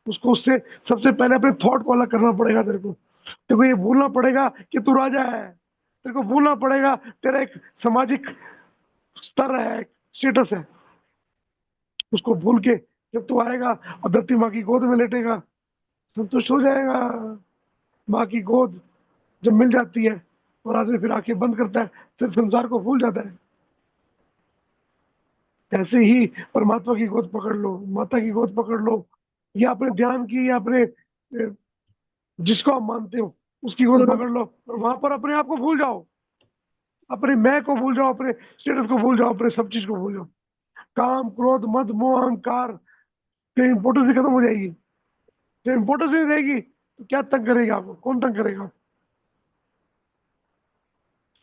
उसको उससे सबसे पहले अपने थॉट को अलग करना पड़ेगा तेरे को। तेरे को ये भूलना पड़ेगा कि तू राजा है, तेरे को भूलना पड़ेगा तेरा एक सामाजिक स्तर है, स्टेटस है। उसको भूल के जब तू आएगा और धरती माँ की गोद में लेटेगा, संतुष्ट हो जाएगा। माँ की गोद जब मिल जाती है और आदमी फिर आंखें बंद करता है, फिर संसार को भूल जाता है। ऐसे ही परमात्मा की गोद पकड़ लो, माता की गोद पकड़ लो, या अपने ध्यान की, या अपने जिसको आप मानते हो उसकी गोद गुरु पकड़ लो, और वहां पर अपने आप को भूल जाओ। अपने मैं को भूल जाओ, अपने स्टेटस को भूल जाओ, अपने सब चीज को भूल जाओ। काम, क्रोध, मद, मोह, अहंकार की इंपॉर्टेंस ही खत्म हो जाएगी। जब इंपॉर्टेंस नहीं रहेगी तो क्या तंग करेगा आपको, कौन तंग करेगा?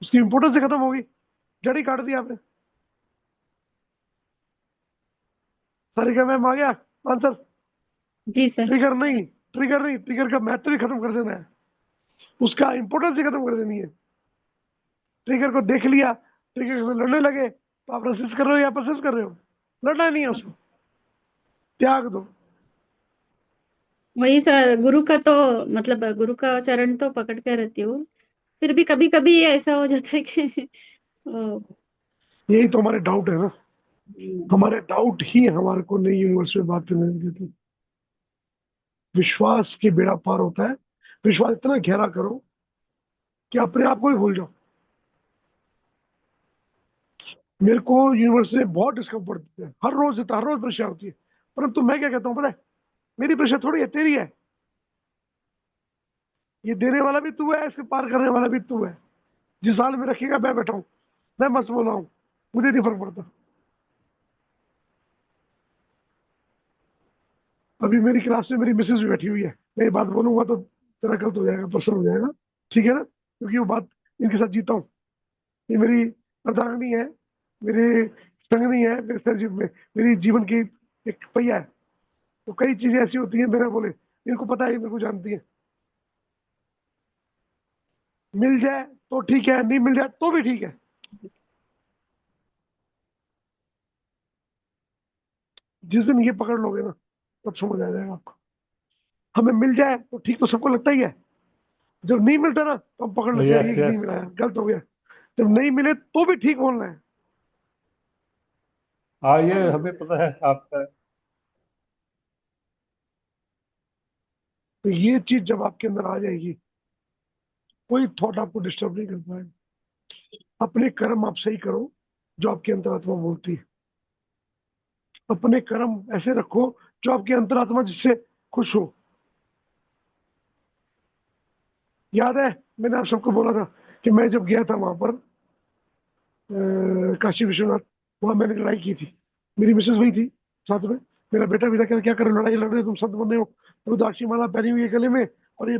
उसकी इंपॉर्टेंस ही खत्म होगी, जड़ ही काट दिया आपने। सारिका मैम आ गया आंसर? जी सर। ट्रिगर नहीं, ट्रिगर नहीं, ट्रिगर का महत्व ही खत्म कर देना है, उसका इंपॉर्टेंस ही खत्म कर देनी है। ट्रिगर को देख लिया, ट्रिगर से लड़ने लगे तो आप रेसिस्ट कर रहे हो या परसिस्ट कर रहे हो? लड़ना नहीं है उसको, त्याग दो। वही सर, गुरु का तो मतलब गुरु का चरण तो पकड़ के रहती हूँ, फिर भी कभी कभी ऐसा हो जाता है कि यही तो हमारे डाउट है ना, हमारे डाउट ही हमारे को नई यूनिवर्स में बात करने नहीं देती। विश्वास के बेड़ा पार होता है, विश्वास इतना गहरा करो कि अपने आप को ही भूल जाओ। मेरे को यूनिवर्स में बहुत डिस्कम्फर्ट देता है, हर रोज देता है, हर रोज परेशान होती है। परंतु मैं क्या कहता हूँ पता है, मेरी परेशान थोड़ी है, तेरी है। ये देने वाला भी तू है, इसके पार करने वाला भी तू है। जिस हाल में रखेगा मैं बैठा हूँ, मैं मस्त बोला हूँ, मुझे नहीं फर्क पड़ता। अभी मेरी क्लास में मेरी मिसेज भी बैठी हुई है, मैं ये बात बोलूंगा तो तेरा गलत हो जाएगा, पर्सनल हो जाएगा, ठीक है ना? क्योंकि वो बात इनके साथ जीता हूँ। ये मेरी अर्धांगिनी है, मेरे संगनी है, मेरे सर में, मेरी जीवन की एक पहिया है। तो कई चीजें ऐसी होती हैं मेरा बोले, इनको पता है, मेरे को जानती है। मिल जाए तो ठीक है, नहीं मिल जाए तो भी ठीक है। जिस दिन ये पकड़ लोगे ना, तब समझ आ जाएगा आपको। हमें मिल जाए तो ठीक तो सबको लगता ही है, जब नहीं मिलता ना तो हम पकड़ लेते हैं, यस ये नहीं यस। मिला है, गलत हो गया। जब नहीं मिले तो भी ठीक बोलना है। हाँ, ये हमें पता है आपका। तो ये चीज जब आपके अंदर आ जाएगी, कोई थॉट आपको डिस्टर्ब नहीं कर पाएगा। अपने कर्म आप सही करो जो आपकी अंतरात्मा बोलती है। अपने कर्म ऐसे रखो जो आपकी अंतरात्मा जिससे खुश हो। याद है मैंने आप सबको बोला था कि मैं जब गया था वहां पर काशी विश्वनाथ, वहां मैंने लड़ाई की थी। मेरी मिसेज वही थी साथ में, मेरा बेटा भी था। क्या कर रहे हो, लड़ाई लड़ रहे हो, तुम संत बन रहे हो, रुद्राक्षी माला पहनी हुई है गले में, और ये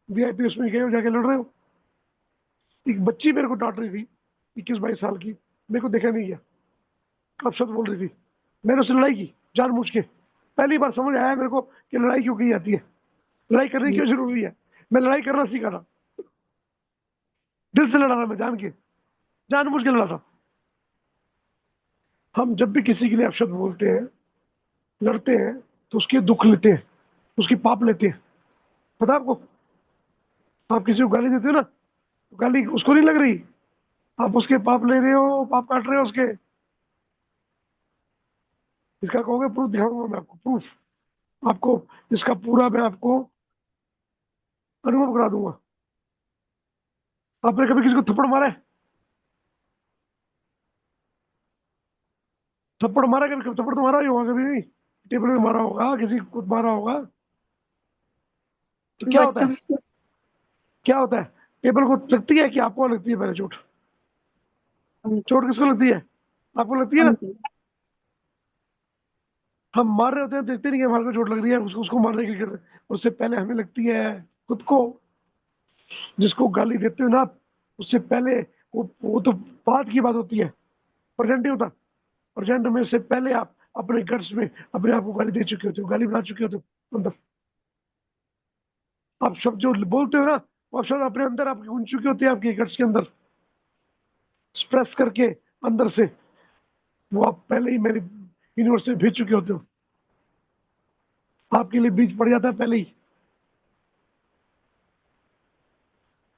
वीआईपी उसमें गए हो, जाके लड़ रहे हो। एक बच्ची मेरे को डांट रही थी, 21-22 साल की, मेरे को देखा नहीं गया, कब शब्द बोल रही थी। मैंने उससे लड़ाई की जानबूझ के। पहली बार समझ आया मेरे को कि लड़ाई क्यों की जाती है, लड़ाई करनी क्यों जरूरी है। मैं लड़ाई करना सीखा था, दिल से लड़ा था मैं, जान के, जानबूझ के लड़ा था। हम जब भी किसी के लिए अपशब्द बोलते हैं, लड़ते हैं, तो उसके दुख लेते हैं, उसकी पाप लेते हैं। पता है आपको? आप किसी को गाली देते हो ना, तो गाली उसको नहीं लग रही, आप उसके पाप ले रहे हो, पाप काट रहे हो उसके। इसका कहोगे प्रूफ, दिखाऊंगा मैं आपको प्रूफ, आपको इसका पूरा मैं आपको अनुभव करा दूंगा। आपने कभी किसी को थप्पड़ मारा है? थप्पड़ मारा कभी? कभी थप्पड़ तो मारा ही होगा कभी, नहीं? टेबल में मारा होगा, किसी को मारा होगा, तो क्या होता बच्चों है? से। क्या होता है? टेबल को लगती है कि आपको लगती है? पहले चोट, हमको। चोट किसको लगती है? आपको लगती है ना। हमको। हम मार रहे होते हैं, देखते नहीं कि हमारे को चोट लग रही है, उसको उसको मारने के लिए करते हैं। उससे पहले हमें लगती है खुद को। जिसको गाली देते हो ना आप, उससे पहले वो तो बात की बात होती है, प्रेजेंट नहीं होता। प्रेजेंट में से पहले आप अपने गट्स में अपने आप को गाली दे चुके होते हो, गाली बना चुके होते हो अंदर। आप शब्द जो बोलते हो ना, वो शब्द अपने अंदर आपकी गूंज चुके होते हैं, आपके गट्स के अंदर एक्सप्रेस करके अंदर से, वो आप पहले ही मेरी यूनिवर्स में भेज चुके होते हो। आपके लिए बीज पड़ जाता है पहले ही।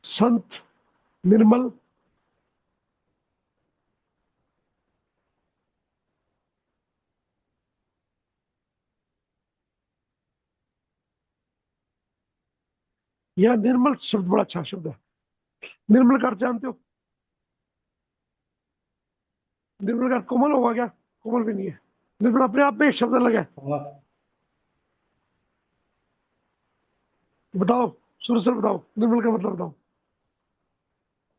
संत, निर्मल, यह निर्मल शब्द बड़ा अच्छा शब्द है। निर्मल का अर्थ जानते हो? निर्मल का अर्थ कोमल होगा क्या? कोमल भी नहीं है। निर्मल अपने आप में एक शब्द अलग है। हाँ, बताओ, शुरू से बताओ, निर्मल का मतलब बताओ।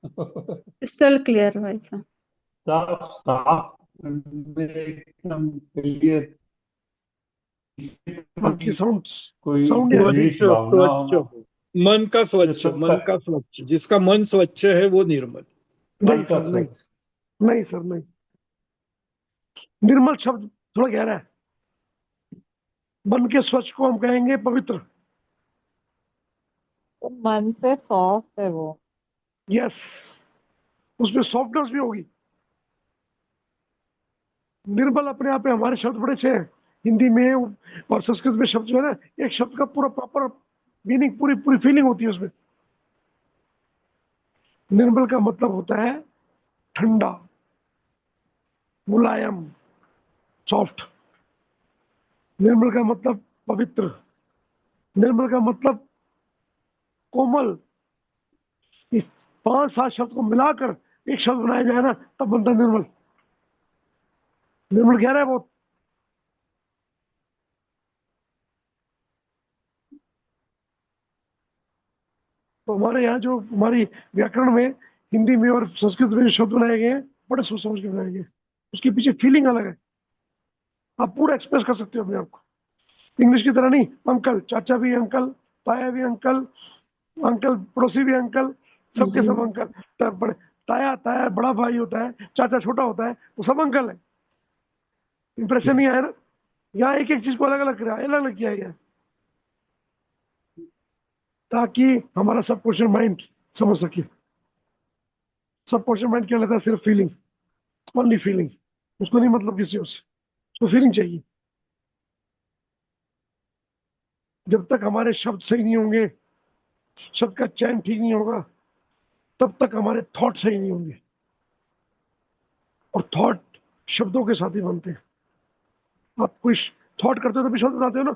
क्रिस्टल क्लियर वॉइस है। साफ साफ एकदम क्लियर, आपकी साउंड कोई साउंड ही आ रही है। द्वेष स्वच्छ भावना हो स्वच्छ ना, हो, मन का जो स्वच्छ, सबका मन का स्वच्छ, जिसका मन स्वच्छ है वो निर्मल। नहीं मन का सर, नहीं स्वच्छ। नहीं सर, नहीं। निर्मल शब्द थोड़ा गहरा है। मन के स्वच्छ को हम कहेंगे पवित्र। तो मन से सॉफ्ट है वो। यस, उसमें सॉफ्टनेस भी होगी। निर्मल अपने आप में हमारे शब्द बड़े अच्छे हैं हिंदी में और संस्कृत में। शब्द जो है ना, एक शब्द का पूरा प्रॉपर मीनिंग, पूरी पूरी फीलिंग होती है उसमें। निर्मल का मतलब होता है ठंडा, मुलायम, सॉफ्ट। निर्मल का मतलब पवित्र। निर्मल का मतलब कोमल। इस 5-7 शब्द को मिलाकर एक शब्द बनाया जाए ना, तब बनता है निर्मल। निर्मल गहरा है बहुत। तो हमारे यहाँ जो हमारी व्याकरण में, हिंदी में और संस्कृत में जो शब्द बनाए गए हैं, बड़े सोच समझ के बनाए गए हैं। उसके पीछे फीलिंग अलग है। आप पूरा एक्सप्रेस कर सकते हो अपने आप को। इंग्लिश की तरह नहीं, अंकल, चाचा भी अंकल, ताया भी अंकल, अंकल पड़ोसी भी अंकल, सबके सब अंकल। बड़े ताया ताया बड़ा भाई होता है, चाचा छोटा होता है, वो सब अंकल है। इंप्रेशन नहीं आया ना? यहाँ एक एक चीज को अलग अलग अलग अलग किया गया है, ताकि हमारा सब क्वेश्चन माइंड समझ सके। सब क्वेश्चन माइंड क्या लेता है? सिर्फ फीलिंग, ओनली फीलिंग। उसको नहीं मतलब किसी और से, उसको फीलिंग चाहिए। जब तक हमारे शब्द सही नहीं होंगे, शब्द का चयन ठीक नहीं होगा, तब तक हमारे थॉट सही नहीं होंगे। और थॉट शब्दों के साथ ही बनते हैं। आप कोई थॉट करते हो तो भी शब्द बनाते हो ना।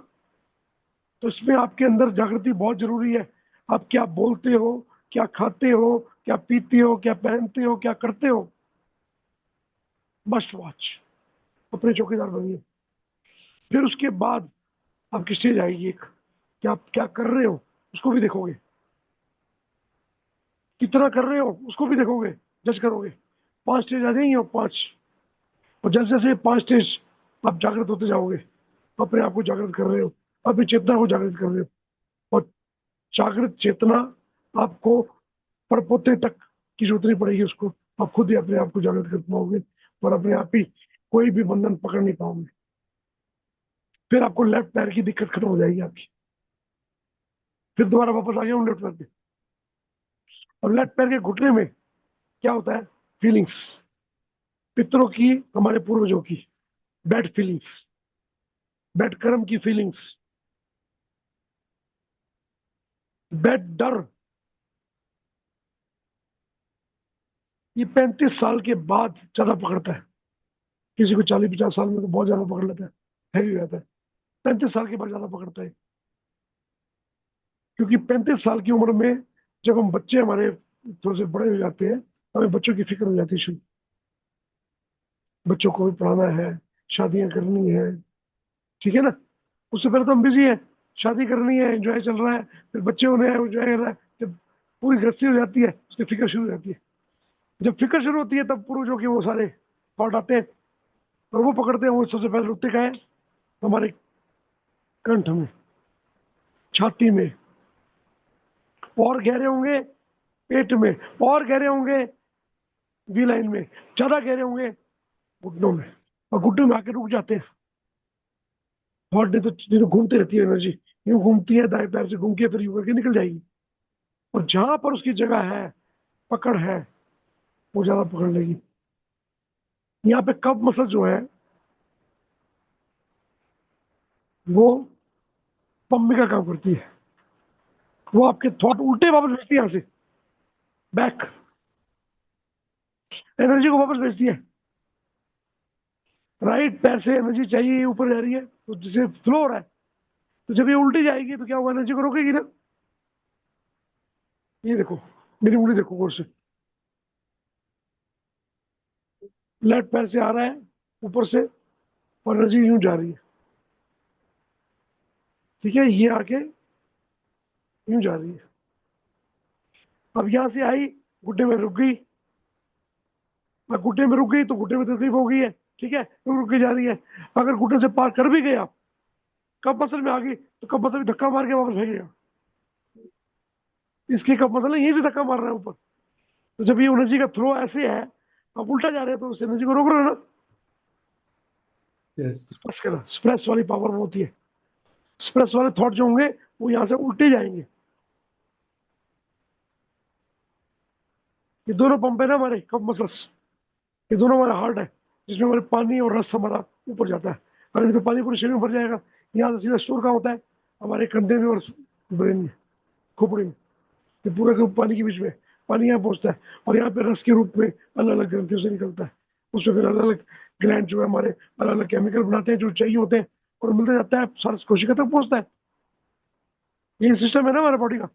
तो इसमें आपके अंदर जागृति बहुत जरूरी है। आप क्या बोलते हो, क्या खाते हो, क्या पीते हो, क्या पहनते हो, क्या करते हो, मस्ट वॉच। अपने चौकीदार बनिए। फिर उसके बाद आपकी स्टेज आएगी एक, कि आप क्या कर रहे हो उसको भी देखोगे, कितना कर रहे हो उसको भी देखोगे, जज करोगे। 5 स्टेज आ जाएंगे, और 5, और जैसे जैसे 5 स्टेज आप जागृत होते जाओगे, अपने आप को जागृत कर रहे हो, अपनी चेतना को जागृत कर रहे हो। और जागृत चेतना आपको परपोते तक की जरूरत नहीं पड़ेगी उसको। आप खुद ही अपने आप को जागृत कर पाओगे, और अपने आप ही कोई भी बंधन पकड़ नहीं पाओगे। फिर आपको लेफ्ट पैर की दिक्कत खत्म हो जाएगी आपकी। फिर दोबारा वापस आ गया हूँ लेफ्ट पैर पे। और लेफ्ट पैर के घुटने में क्या होता है? फीलिंग्स, पितरों की, हमारे पूर्वजों की बैड फीलिंग्स, बैड कर्म की फीलिंग्स, बैड डर। ये 35 साल के बाद ज्यादा पकड़ता है। किसी को 40-50 साल में तो बहुत ज्यादा पकड़ लेता है, हैवी हो जाता है। 35 साल के बाद ज्यादा पकड़ता है, क्योंकि 35 साल की उम्र में जब हम बच्चे हमारे थोड़े से बड़े हो जाते हैं, हमें बच्चों की फिक्र हो जाती है शुरू। बच्चों को भी पढ़ाना है, शादियां करनी है, ठीक है ना। उससे पहले तो हम बिजी हैं, शादी करनी है, एंजॉय चल रहा है, फिर बच्चे होने हैं, एंजॉय कर रहा है। जब पूरी गृहस्थी हो जाती है, उसकी फिक्र शुरू हो जाती है। जब फिक्र शुरू होती है, तब पूर्वजों के वो सारे थॉट आते हैं, और वो पकड़ते हैं। वो सबसे पहले रुकते का है हमारे कंठ में, छाती में, और गहरे होंगे पेट में, और गहरे होंगे वी लाइन में, ज्यादा गहरे होंगे घुटनों में, और घुटनों में आके रुक जाते हैं। थॉट नहीं तो घूमती रहती है एनर्जी, यूं घूमती है, दाएं पैर से घूम के फिर यूं करके निकल जाएगी। और जहां पर उसकी जगह है, पकड़ है, वो ज्यादा पकड़ लेगी। यहाँ पे कफ मसल जो है, वो पंप का काम करती है। वो आपके थॉट उल्टे वापस भेजती है, यहाँ से बैक एनर्जी को वापस भेजती है। राइट पैर से एनर्जी चाहिए, ये ऊपर जा रही है तो जिसे फ्लो हो रहा है, तो जब ये उल्टी जाएगी तो क्या होगा? एनर्जी को रोकेगी ना। ये देखो, मेरी उंगली देखो गौर से, लेफ्ट पैर से आ रहा है ऊपर से, और एनर्जी यूं जा रही है, ठीक है। ये आके यूं जा रही है। अब यहां से आई, घुटने में रुक गई, घुटने में रुक गई तो घुटने में तकलीफ हो गई है, ठीक है, रुक के जा रही है। अगर घुटने से पार कर भी गया, कब मसल में आ गई तो कब मसल में धक्का मार के वापस फेंकेगा। इसके कब मसल यहीं से धक्का मार रहा है ऊपर। तो जब ये एनर्जी का फ्लो ऐसे है, आप उल्टा जा रहे हैं तो उस एनर्जी को रोक रहे हो ना। यस स्प्रेस वाली पावर वो होती है। स्प्रेस वाले थॉट जो होंगे वो यहाँ से उल्टे जाएंगे। ये दोनों पंप है ना हमारे कप मसल्स, ये दोनों हमारा हार्ट है, जिसमें हमारे पानी और रस हमारा ऊपर जाता है। अगर नहीं तो पानी पूरे शरीर में भर जाएगा। यहाँ से सीधा स्टोर कहाँ होता है, हमारे कंधे में और ब्रेन में, खोपड़ी में। ये पूरा के पानी के बीच में पानी यहाँ पहुंचता है, और यहाँ पे रस के रूप में अलग अलग ग्रंथियों से निकलता है। उसमें फिर अलग अलग ग्लैंड जो है हमारे अलग अलग केमिकल बनाते हैं जो चाहिए होते हैं, और मिलता जाता है, सारा कोशिका तक पहुंचता है। ये सिस्टम है ना हमारे बॉडी का।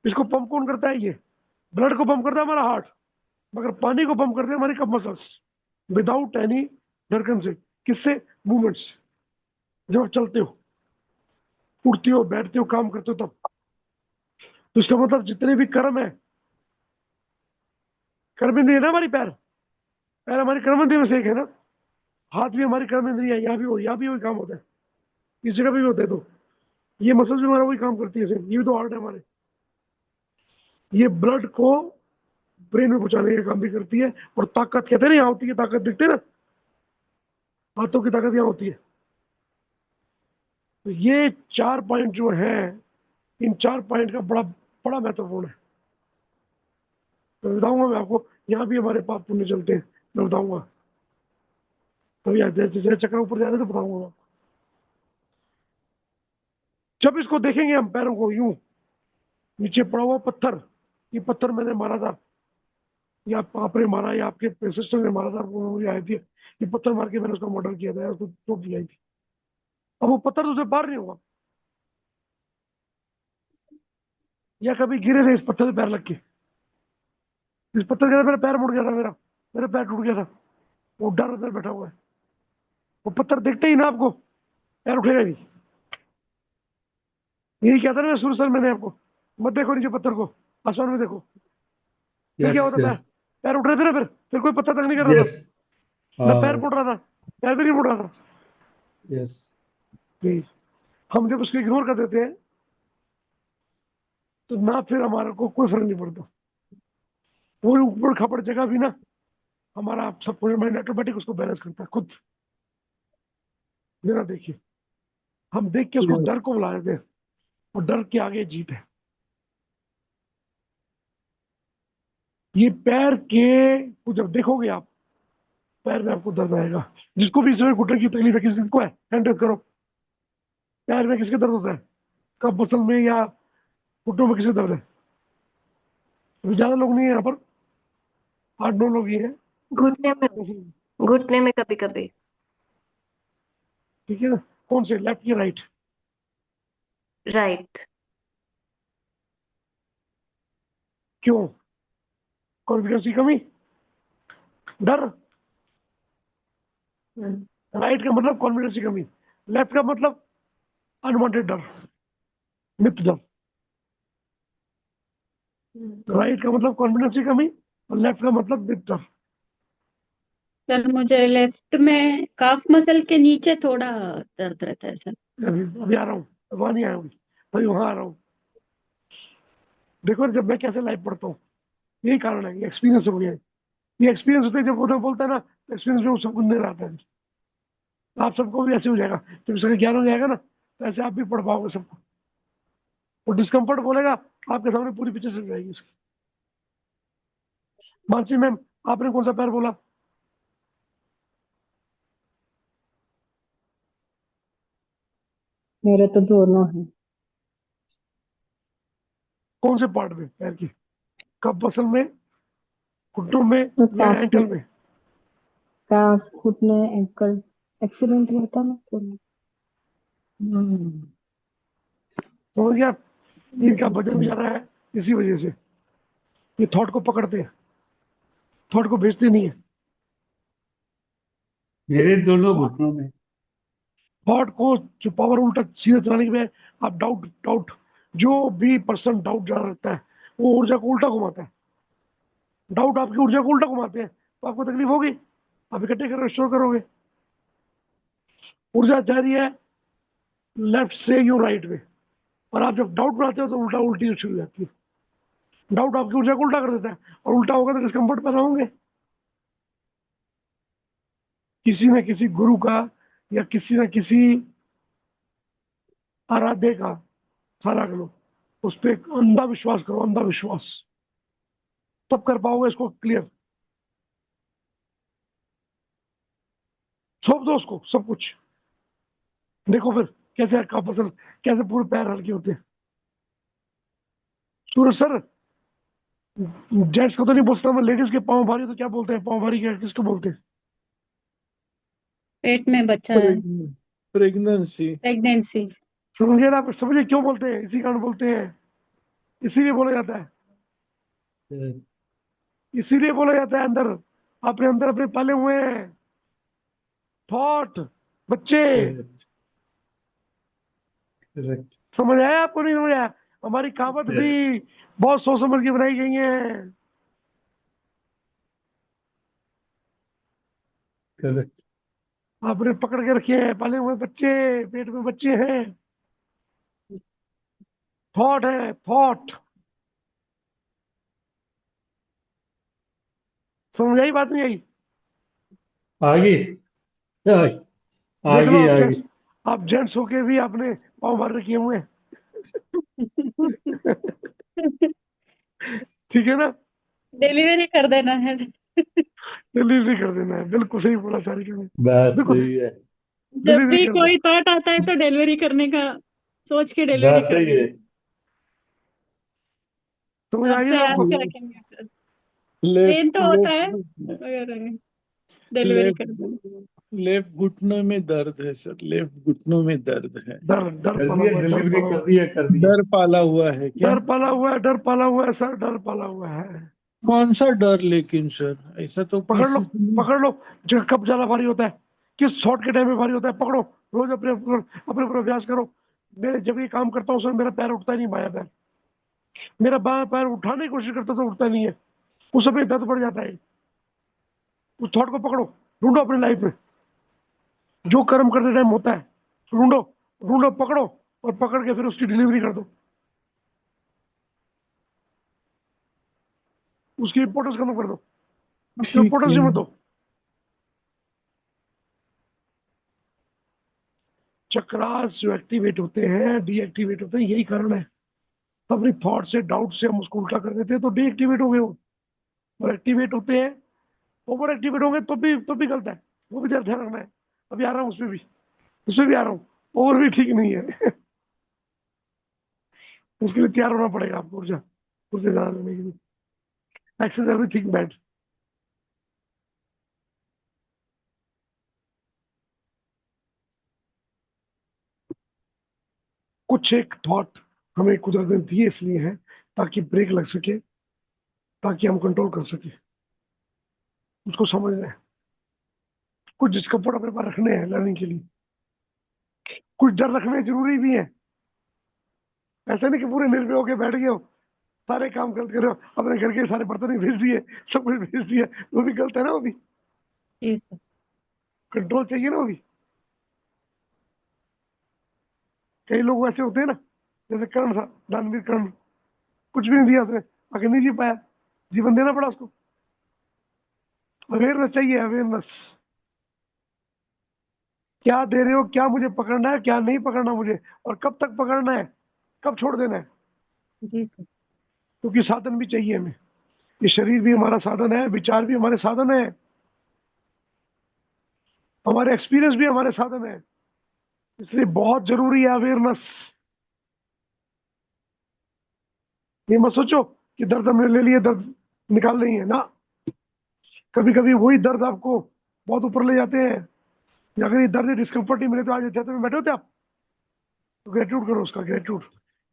इसको पंप कौन करता है? ये ब्लड को पंप करता है हमारा हार्ट, मगर पानी को पंप करते हैं हमारी कप मसल्स, विदाउट एनी धड़कन से। किससे? मूवमेंट्स। जब आप चलते हो, उठते हो, बैठते हो, काम करते हो, तब। तो इसका मतलब जितने भी कर्म है, कर्म इंद्रिय है ना हमारी, पैर पैर हमारी कर्म इंद्रिय में से एक है ना। हाथ भी हमारी कर्म इंद्रिय है, यहाँ भी वही काम होता है, इस जगह भी होता है। तो ये मसल्स भी हमारा वही काम करती है, ये भी तो हार्ट है हमारे। ये ब्लड को ब्रेन में पहुंचाने का काम भी करती है। और ताकत कहते हैं ना, यहाँ होती है ताकत, दिखते है ना, हाथों की ताकत यहाँ होती है। तो ये 4 पॉइंट जो है, इन 4 पॉइंट का बड़ा बड़ा महत्वपूर्ण है। तो बताऊंगा मैं आपको, यहाँ भी हमारे पाप पुण्य चलते हैं, मैं बताऊंगा। तो जैसे जैसे चक्र ऊपर जा रहे तो बताऊंगा मैं। जब इसको देखेंगे हम, पैरों को यूं, नीचे पड़ा हुआ पत्थर, ये पत्थर मैंने मारा था, या आपने मारा, या आपके सिस्टर ने मारा था, वो मुझे आई थी, ये पत्थर मार के मैंने उसका मर्डर किया था, उसको चोट दिलाई थी। अब वो पत्थर तो उसे पार नहीं होगा। या कभी गिरे थे इस पत्थर पे पैर लग के, इस पत्थर के अंदर मेरा पैर मुड़ गया था, मेरा पैर टूट गया था। वो डर अंदर बैठा हुआ है। वो पत्थर देखते ही ना आपको पैर उठेगा नहीं। यही कहता ना मैं शुरू से, मैंने आपको, मत देखो नीचे पत्थर को, आसमान में देखो। फिर क्या यस होता था? यस पैर उठ रहे थे ना, फिर कोई पत्थर तक नहीं कर रहा यस था ना, पैर मुड़ रहा था, पैर भी नहीं मुड़ रहा था। यस प्लीज, हम जब उसको इग्नोर कर देते हैं तो ना फिर हमारे को कोई फर्क नहीं पड़ता। वो ऊपर खपड़ जगह भी ना, हमारा सब माइंड ऑटोमेटिक उसको बैलेंस करता है खुद। मेरा देखिए, हम देख के उसको डर को बुला देते हैं, और डर के आगे जीत है। ये पैर के को जब देखोगे आप, पैर में आपको दर्द आएगा। जिसको भी इसमें घुटने की तकलीफ है, किसको है, हैंड करो। पैर में किसके दर्द होता है? कब मसल में या घुटनों में किसके दर्द है? अभी ज्यादा लोग नहीं है यहाँ पर, 8-9 लोग ही हैं। घुटने में कभी कभी। ठीक है ना? कौन से, लेफ्ट या राइट? राइट। क्यों? कॉन्फिडेंस की कमी, डर। राइट का मतलब कॉन्फिडेंस की कमी, लेफ्ट का मतलब अनवांटेड डर, मिथ डर। राइट का मतलब कॉन्फिडेंस की कमी, और लेफ्ट का मतलब मिथ डर। सर मुझे लेफ्ट में काफ मसल के नीचे थोड़ा दर्द रहता है सर। अभी आ रहा हूँ, वहां नहीं आया हूँ, अभी वहां आ रहा हूँ। देखो जब मैं कैसे लाइव पढ़ता हूँ, यही कारण है, ये एक्सपीरियंस हो गया है। ये एक्सपीरियंस होते है, जब वो बोलता है ना, एक्सपीरियंस में सब कुछ नहीं आता है। तो आप सबको भी ऐसे हो जाएगा, जब इसका ज्ञान हो जाएगा ना, तो ऐसे आप भी पढ़ पाओगे सबको। वो डिस्कम्फर्ट बोलेगा आपके सामने, पूरी पिक्चर चल जाएगी उसकी। मानसी मैम, आपने कौन सा पैर बोला? मेरे तो दोनों हैं। कौन से पार्ट में पैर की? कब मसल में, घुटनों में, तो या काफ एंकल में? काफ घुटने एंकल एक्सीडेंट हुआ था ना तो समझ गया? इनका वजन भी ज्यादा है इसी वजह से। ये थॉट को पकड़ते हैं, थॉट को भेजते नहीं है। मेरे दोनों घुटनों में। थॉट को जो पावर उल्टा सीधे चलाने के लिए, आप डाउट डाउट, जो भी पर्सन डाउट ज्यादा रखता है वो ऊर्जा को उल्टा घुमाता है। डाउट आपकी ऊर्जा को उल्टा घुमाते हैं तो आपको तकलीफ होगी, आप इकट्ठे करोगे, स्टोर करोगे। ऊर्जा जा रही है लेफ्ट से यूं राइट में, और आप जब डाउट बनाते हो तो उल्टा उल्टी शुरू हो जाती है। डाउट आपकी ऊर्जा को उल्टा कर देता है, और उल्टा होगा तो डिस्कम्फर्ट पैदा होंगे। किसी न किसी गुरु का या किसी न किसी आराध्य का सहारा करो, उस पर अंधा विश्वास करो, अंधा विश्वास, तब कर पाओगे इसको क्लियर। सौंप दो उसको सब कुछ, देखो फिर कैसे का फसल, कैसे पूरे पैर हल्के होते हैं। सूरज सर, जेंट्स को तो नहीं पूछता मैं, लेडीज के पाँव भारी तो क्या बोलते हैं, पाँव भारी क्या किसको बोलते हैं? पेट में बच्चा है, प्रेगनेंसी। प्रेगनेंसी। समझिए ना, आप समझिए क्यों बोलते हैं, इसी कारण बोलते हैं, इसीलिए बोला जाता है, इसीलिए बोला जाता है। अंदर अपने पाले हुए हैं थॉट, बच्चे। करेक्ट। समझ आया आपको, नहीं समझ आया? हमारी कहावत भी बहुत सोच समझ के बनाई गई है। करेक्ट। आपने पकड़ के रखे हैं पाले हुए बच्चे, पेट में बच्चे हैं, थॉट है, थॉट। समझ आई बात, नहीं आई? आगे देख लो, आगे आप आगे। जेंट्स, आप जेंट्स होके भी आपने पाँव भर रखे हुए हैं। ठीक है ना? डिलीवरी कर देना है। डिलीवरी कर देना है, बिल्कुल सही बोला सारिका ने, बस बिल्कुल सही, सही है। जब डिलीवरी भी कर दो। कोई थॉट आता है तो डिलीवरी करने का सोच के डिलीवरी बस कर सही है। देना। समझ आई आपसे ना आज आपको? के रखेंगे, पेन लेफ्ट तो होता है लेफ्ट मगर डिलीवरी कर देना। लेफ्ट घुटनों में दर्द है सर, लेफ्ट घुटनों में दर्द है। डर, डर कर पाला दिया हुआ है, डर डिलीवरी, पाला कर हुआ है, दिया कर दिया। डर पाला हुआ है क्या? डर पाला हुआ है, डर पाला हुआ है सर, डर पाला हुआ है। कौन सा डर लेकिन सर, ऐसा तो पकड़ लो, किसी से नहीं। पकड़ लो। जो कब ज्यादा भारी होता है, किस थॉट के टाइम में भारी होता है, पकड़ो। रोज अपने अपने ऊपर अभ्यास करो। मैं जब ये काम करता हूँ सर, मेरा पैर उठता ही नहीं, बाया पैर, मेरा बाया पैर उठाने की कोशिश करता तो उठता नहीं है, उस समय दर्द बढ़ जाता है। उस थॉट को पकड़ो, ढूंढो अपनी लाइफ में जो कर्म करते टाइम होता है, ढूंढो, ढूंढो, पकड़ो, और पकड़ के फिर उसकी डिलीवरी कर दो, उसकी इंपॉर्टेंस कम कर दो, उसकी ठीक इंपॉर्टेंस है। ही मत दो। चक्रास जो एक्टिवेट होते हैं, डीएक्टिवेट होते हैं, यही कारण है। अपनी थॉट से, डाउट से हम उसको उल्टा कर देते हैं तो डीएक्टिवेट हो गए वो, और एक्टिवेट होते हैं, ओवर एक्टिवेट होंगे तो भी गलत है, वो भी ध्यान रखना है। अभी आ रहा हूँ उसमें भी, उसमें भी आ रहा हूँ। ओवर भी ठीक नहीं है। उसके लिए तैयार होना पड़ेगा आपको, ऊर्जा ऊर्जा ज्यादा लेने के लिए। Excess everything bad. कुछ एक थॉट हमें कुदरत ने दिए इसलिए है ताकि ब्रेक लग सके, ताकि हम कंट्रोल कर सके, उसको समझना है। कुछ डिस्कम्फर्ट अपने पास रखने हैं लर्निंग के लिए, कुछ डर रखने जरूरी भी है। ऐसा नहीं कि पूरे निर्भय होके बैठ गए हो, सारे काम गलत कर रहे हो, अपने घर के सारे बर्तन ही भेज दिए, सब कुछ भेज दिया, वो भी गलत है ना, वो भी जी सर। कंट्रोल चाहिए ना, वो भी। कई लोग ऐसे होते हैं ना, जैसे कर्ण था, दानवीर कर्ण, कुछ भी नहीं दिया उसने, आगे नहीं जी पाया, जीवन देना पड़ा उसको। अवेयरनेस चाहिए, अवेयरनेस, क्या दे रहे हो, क्या मुझे पकड़ना है, क्या नहीं पकड़ना मुझे, और कब तक पकड़ना है, कब छोड़ देना है, जी सर। क्योंकि साधन भी चाहिए हमें। ये शरीर भी हमारा साधन है, विचार भी हमारे साधन है, हमारे एक्सपीरियंस भी हमारे साधन है, इसलिए बहुत जरूरी है अवेयरनेस। ये मत सोचो कि दर्द हमने ले लिया, दर्द निकाल नहीं है ना, कभी कभी वही दर्द आपको बहुत ऊपर ले जाते हैं। अगर ये दर्द डिस्कम्फर्ट नहीं मिले तो आज थिएटर में बैठे होते आप, तो ग्रेट्यूड करो उसका, ग्रेट्यूड।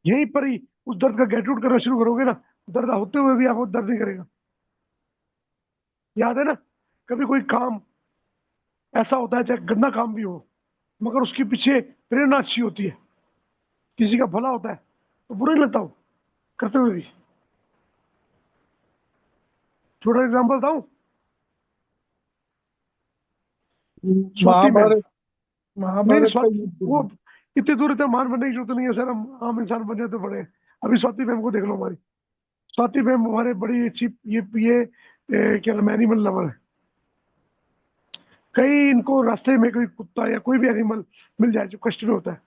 यहीं पर ही उस दर्द का ग्रेट्यूड करना शुरू करोगे ना, दर्द होते हुए भी आपको दर्द नहीं करेगा। याद है ना, कभी कोई काम ऐसा होता है, चाहे गंदा काम भी हो, मगर उसके पीछे प्रेरणा अच्छी होती है, किसी का भला होता है, तो बुरा नहीं लगता वो करते हुए भी। छोटा एग्जाम्पल बताऊं? स्वाति मैम। महाभारत नहीं महाभारत का स्वाति युद्ध वो है। इतनी दूर इतना मान बनने की जरूरत नहीं है सर, हम आम इंसान बन जाते बड़े। अभी स्वाति मैम को देख लो हमारी। स्वाति मैम हमारे बड़ी अच्छी ये क्या नाम, एनिमल लवर है। कहीं इनको रास्ते में कोई कुत्ता या कोई भी एनिमल मिल जाए जो कष्ट में होता है,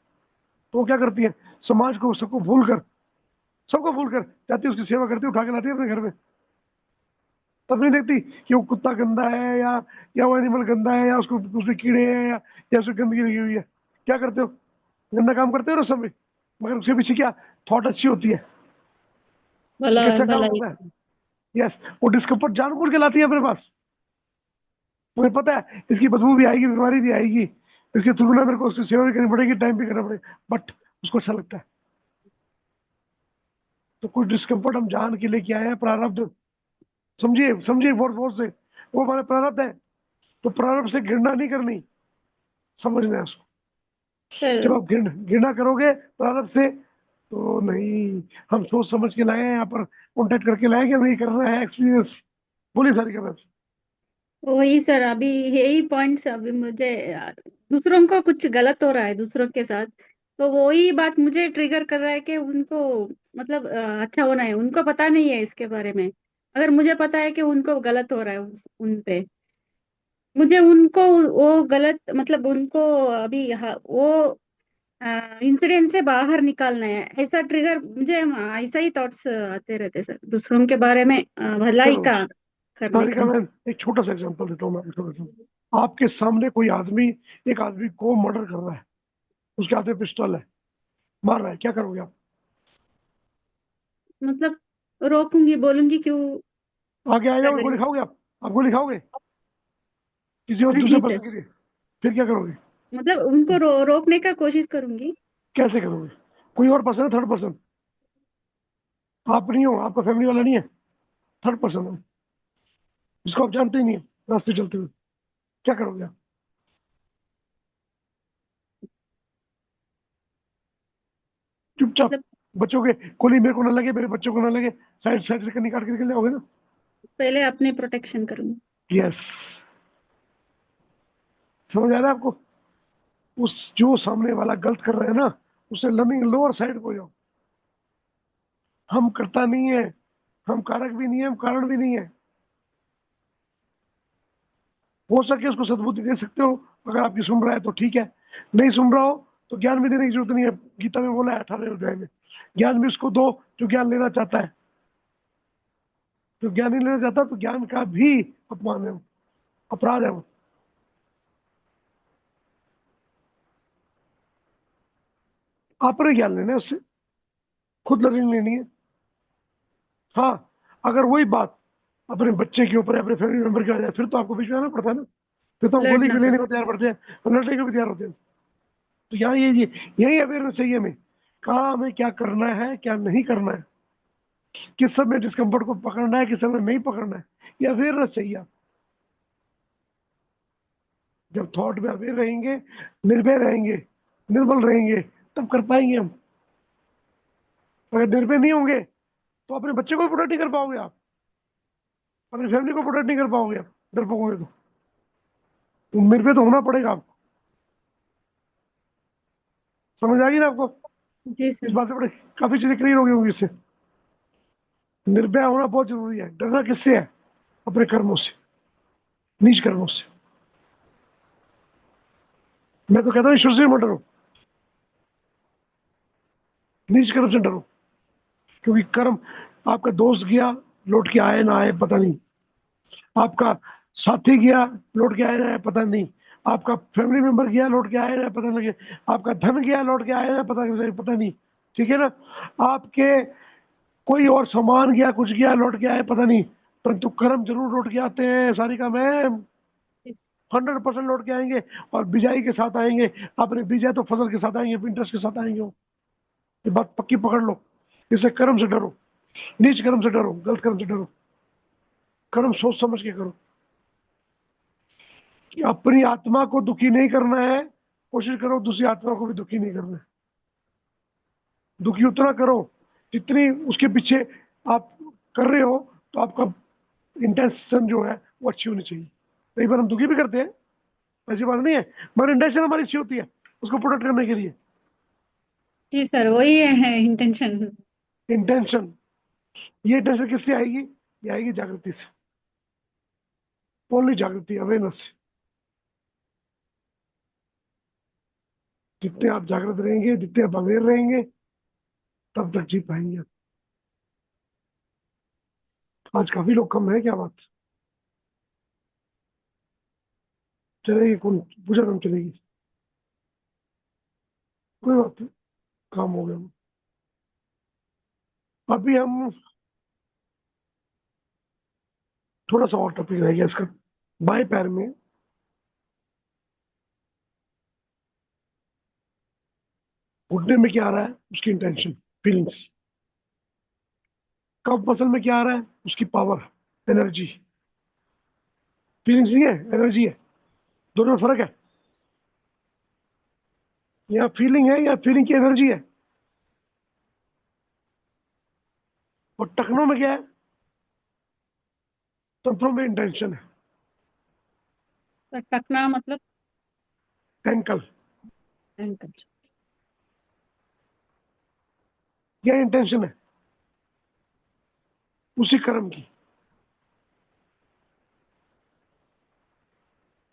तो वो क्या करती है, समाज को सबको भूल कर जाती है, उसकी सेवा करती है, उठा के लाती है अपने घर में। तब नहीं देखती कि वो कुत्ता गंदा है या वो एनिमल गंदा है या उसको उसमें कीड़े हैं या उसमें गंदगी लगी हुई है। क्या करते हो, गंदा काम करते हो ना सब में, मगर उसके पीछे क्या थॉट अच्छी होती है, भला एक अच्छा काम भलाई। होता है। यस, वो डिस्कम्फर्ट जानबूझ के लाती है अपने पास। मुझे पता है इसकी बदबू भी आएगी, बीमारी भी आएगी, इसकी तुलना मेरे को उसकी सेवा भी करनी पड़ेगी, टाइम भी करना पड़ेगा, बट उसको अच्छा लगता है। तो कुछ डिस्कम्फर्ट हम जान के लेके आए हैं, प्रारब्ध। समझिए समझिए, बहुत बहुत से वो हमारे प्रारब्ध है। तो प्रारब्ध से घृणा नहीं करनी, समझना है उसको। जब सर आप घृणा करोगे प्रारब्ध से तो नहीं। हम सोच समझ के लाए हैं यहाँ पर, कॉन्टेक्ट करके लाए कि हमें ये करना है, एक्सपीरियंस। बोलिए सारी का बात। वही सर, अभी यही पॉइंट्स अभी मुझे दूसरों को कुछ गलत हो रहा है दूसरों के साथ, तो वही बात मुझे ट्रिगर कर रहा है कि उनको मतलब अच्छा होना है, उनको पता नहीं है इसके बारे में। अगर मुझे पता है कि उनको गलत हो रहा है उन पे, मुझे उनको वो गलत मतलब उनको अभी वो इंसिडेंट से बाहर निकालना है, ऐसा ट्रिगर मुझे ऐसा ही थॉट्स आते रहते सर, दूसरों के बारे में भलाई चलो का करने सारिका का। मैम, एक छोटा सा एग्जांपल देता हूँ मैं, छोटा सा। आपके सामने कोई आदमी एक आदमी को मर्डर कर रहा है, उसके हाथ में पिस्टल है, मार रहा है, क्या करोगे आप? मतलब रोकूंगी, बोलूंगी क्यों आगे आ कर जाओगे, रही गोली हो? खाओगे आप गोली खाओगे किसी और दूसरे नहीं पर्सन सर, के लिए? फिर क्या करोगे? मतलब उनको रोकने का कोशिश करूंगी। कैसे करोगे? कोई और पर्सन है, थर्ड पर्सन, आप नहीं हो, आपका फैमिली वाला नहीं है, थर्ड पर्सन है जिसको आप जानते ही नहीं है, रास्ते चलते हुए, क्या करोगे आप? चुपचाप मतलब बचोगे? गोली मेरे को ना लगे, मेरे बच्चों को ना लगे, साइड साइड से निकाल के निकल जाओगे ना। पहले अपने प्रोटेक्शन करूंगी। यस, समझ आ रहा है आपको? उस जो सामने वाला गलत कर रहा है ना, उसे लर्निंग लोअर साइड को जाओ। हम करता नहीं है, हम कारक भी नहीं है, हम कारण भी नहीं है। हो सके उसको सद्बुद्धि दे सकते हो, अगर आपकी सुन रहा है तो ठीक है, नहीं सुन रहा हो तो ज्ञान भी देने की जरूरत नहीं है। गीता में बोला है 18वें अध्याय में, ज्ञान भी उसको दो जो ज्ञान लेना चाहता है। जो ज्ञान नहीं लेना चाहता तो ज्ञान का भी अपमान है वो, अपराध है वो। आपने ज्ञान लेना है उससे, खुद लर्निंग लेनी है। हाँ, अगर वही बात अपने बच्चे के ऊपर, अपने फैमिली मेंबर के आ जाए, फिर तो आपको बीच में आना पड़ता है ना, फिर तो हम गोली लड़ना भी लेने पड़े। को तैयार पड़ते हैं और लड़ने को भी तैयार होते हैं। तो यहाँ ये यही अवेयरनेस चाहिए हमें, कहाँ हमें क्या करना है, क्या नहीं करना है, किस समय डिस्कम्फर्ट को पकड़ना है, किस समय नहीं पकड़ना है, ये अवेयरनेस चाहिए आप। जब थॉट में अवेयर रहेंगे, निर्भय रहेंगे, निर्बल रहेंगे, तब कर पाएंगे हम। अगर निर्भय नहीं होंगे तो अपने बच्चे को भी प्रोटेक्ट नहीं कर पाओगे आप, अपनी फैमिली को प्रोटेक्ट नहीं कर पाओगे आप, डरपोक होंगे तो निर्भय तो होना पड़ेगा आपको। समझ आ गई ना आपको? जी इस सर। बात से बड़े काफी चीजें क्लियर हो गई होंगी इससे। निर्भय होना बहुत जरूरी है। डरना किससे है? अपने कर्मों से, नीच कर्मों से। मैं तो कहता हूँ ईश्वर से मत डरो, नीच कर्म से डरो। क्योंकि कर्म, आपका दोस्त गया, लौट के आए ना आए पता नहीं, आपका साथी गया, लौट के आए ना आए पता नहीं, आपका फैमिली मेंबर गया, लौट के आए ना पता लगे, आपका धन गया, लौट के आए ना पता नहीं, ठीक है ना? आपके कोई और सामान गया, कुछ गया, लौट के आए पता नहीं, परंतु कर्म जरूर लौट के आते हैं सारिका मैम, 100% लौट के आएंगे। और बिजाई के साथ आएंगे, अपने बिजाई तो फसल के साथ आएंगे, इंटरेस्ट के साथ आएंगे वो। ये बात पक्की पकड़ लो। इसे कर्म से डरो, नीच कर्म से डरो, गलत कर्म से डरो। कर्म सोच समझ के करो कि अपनी आत्मा को दुखी नहीं करना है, कोशिश करो दूसरी आत्मा को भी दुखी नहीं करना है। दुखी उतना करो जितनी उसके पीछे आप कर रहे हो, तो आपका इंटेंशन जो है वो अच्छी होनी चाहिए। कई बार हम दुखी भी करते हैं, ऐसी बात नहीं है, मगर इंटेंशन हमारी अच्छी होती है उसको प्रोटेक्ट करने के लिए। जी सर, वही है इंटेंशन। इंटेंशन, ये इंटेंशन किससे आएगी? ये आएगी जागृति से, ओनली जागृति, अवेयरनेस से। जितने आप जागृत रहेंगे, जितने आप अवेयर रहेंगे, तब तक जी पाएंगे। आज काफी लोग कम है, क्या बात? चलेगी कौन पूजा कम चलेगी? कोई बात नहीं, काम हो गया। अभी हम थोड़ा सा और टॉपिक रह गया इसका। बाएं पैर में घुटने में क्या आ रहा है? उसकी इंटेंशन, फीलिंग्स। कफ मसल में क्या आ रहा है? उसकी पावर, एनर्जी। फीलिंग्स नहीं है, एनर्जी है। दोनों में फर्क है। यहाँ फीलिंग है या फीलिंग की एनर्जी है। और टखनों में क्या है? टखनों में इंटेंशन है। तो टकना मतलब एंकल, एंकल। क्या इंटेंशन है उसी कर्म की।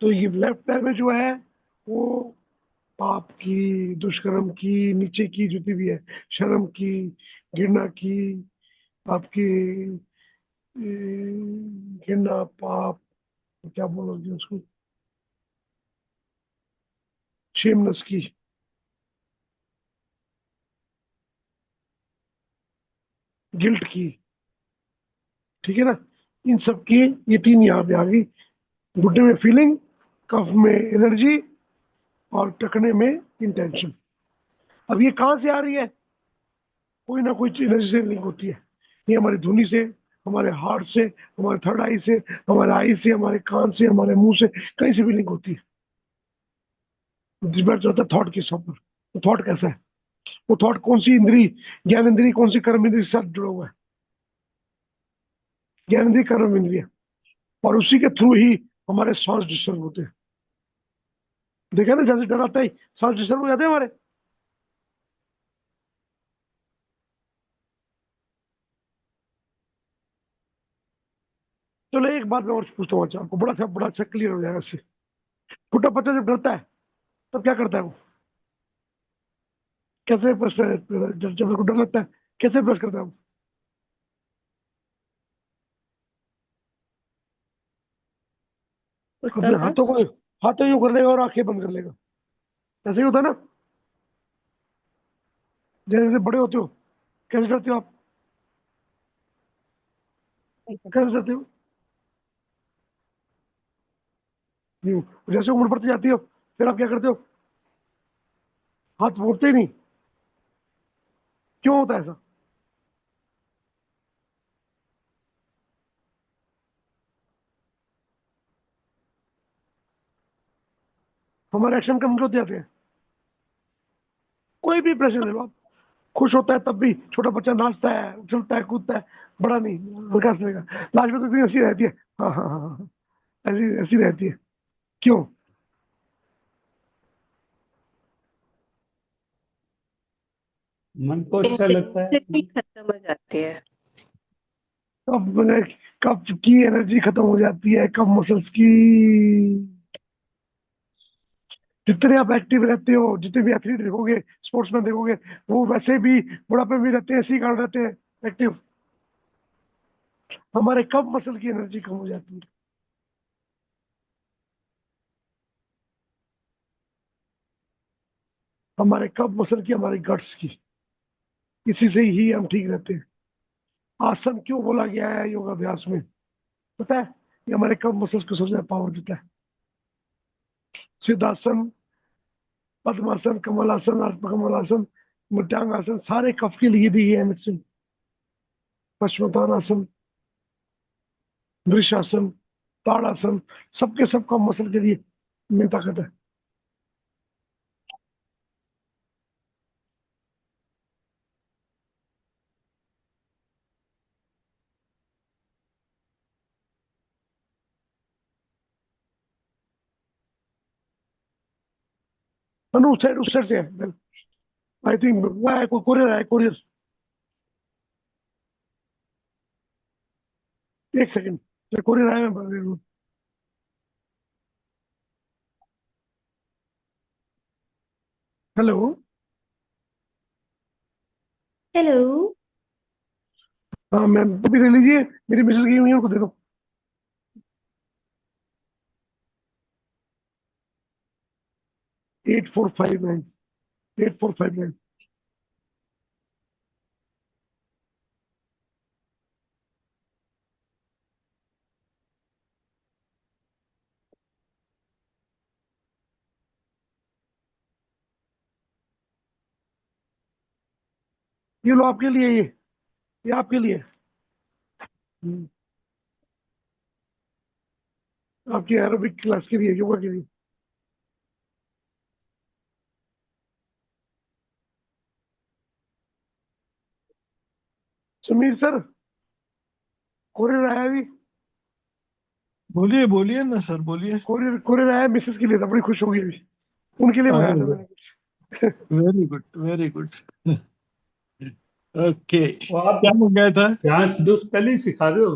तो ये लेफ्ट पैर में जो है वो पाप की, दुष्कर्म की, नीचे की जितनी भी है, शर्म की, घृणा की, आपकी घृणा, पाप, क्या बोलोगे उसको, शेमनेस की, गिल्ट की, ठीक है ना? इन सब की ये तीन यहाँ पे आ गई। घुटने में फीलिंग, कफ में एनर्जी, और टकने में इंटेंशन। अब ये कहाँ से आ रही है? कोई ना कोई एनर्जी से लिंक होती है। ये हमारी धुनी से, हमारे हार्ट से, हमारे थर्ड आई से, हमारे आई से, हमारे कान से, हमारे मुंह से, कहीं से भी लिंक होती है। डिपेंड होता है थॉट के ऊपर, तो थॉट कैसा है, वो थॉट कौन सी इंद्री, ज्ञान इंद्री कौन सी कर्म इंद्री के साथ जुड़ा हुआ है। ज्ञान इंद्री कर्म इंद्री है, और उसी के थ्रू ही हमारे सांस डिस्टर्ब होते हैं। देखा ना, जैसे डर आता ही सांस डिस्टर्ब हो जाते हैं हमारे। चलो एक बात मैं और पूछता हूँ, अच्छा आपको बड़ा अच्छा क्लियर हो जाएगा इससे। छोटा बच्चा जब डरता है तब क्या करता है वो? कैसे जब उसको डर लगता है, कैसे ब्रश करता है वो? कुत्ता अपने सर। हाथों यूं कर लेगा और आंखें बंद कर लेगा। ऐसे ही होता है ना? जैसे जैसे बड़े होते हो, कैसे डरते हो आप? कैसे डरते हो? यूं। जैसे उम्र बढ़ती जाती हो, फिर आप क्या करते हो? हाथ मोड़ते ही नहीं। क्यों होता है ऐसा? हमारे एक्शन कम क्यों होते जाते हैं? कोई भी प्रश्न ले लो आप, खुश होता है तब भी, छोटा बच्चा नाचता है, उछलता है, कूदता है, बड़ा नहीं, हल्का हंसने का, लास्ट में तो इतनी हंसी रहती है। हाँ हाँ हाँ हाँ, ऐसी ऐसी रहती है। क्यों? मन को अच्छा लगता है इंटेंसिटी खत्म हो जाती है। कब कब की एनर्जी खत्म हो जाती है, कब मसल्स की। जितने आप एक्टिव रहते हो, जितने भी एथलीट देखोगे, स्पोर्ट्समैन देखोगे, वो वैसे भी बुढ़ापे में रहते हैं, इसी कारण रहते हैं एक्टिव। हमारे कब मसल की एनर्जी कम हो जाती है, हमारे कब मसल की, हमारे गट्स की, इसी से ही हम ठीक रहते हैं। आसन क्यों बोला गया है योगाभ्यास में, पता है? ये हमारे कब मसल्स को सबसे ज्यादा पावर देता है। सिद्धासन, पद्मासन, कमलासन, अर्ध कमलासन, मृत्यांगासन, सारे कफ के लिए दी है मेडिसिन। पश्चिमोत्तानासन, वृषासन, ताड़ासन, सबके सब कम मसल के लिए में ताकत है। नो उस साइड से है। आई थिंक वो है, कोरियर है, कोरियर। एक सेकंड, कोरियर आया, मैं बता दूं। हेलो। हेलो। हाँ मैम, अभी ले लीजिए, मेरी मिसेज गई हुई है, उनको दे दो। 8459, 8459। ये लो आपके लिए, ये आपके लिए। हम्म, आपकी एरोबिक क्लास के लिए, योगा के लिए। समीर सर, कोरियर आया अभी। बोलिए बोलिए ना सर, बोलिए। कोरियर कोरियर आया, मिसेज के लिए था, बड़ी खुश होगी अभी। उनके लिए मंगाया था अरे मैंने कुछ। Very good, very good. Okay, वो आप क्या हो गया था? डांस डूस पहले ही सिखा रहे हो?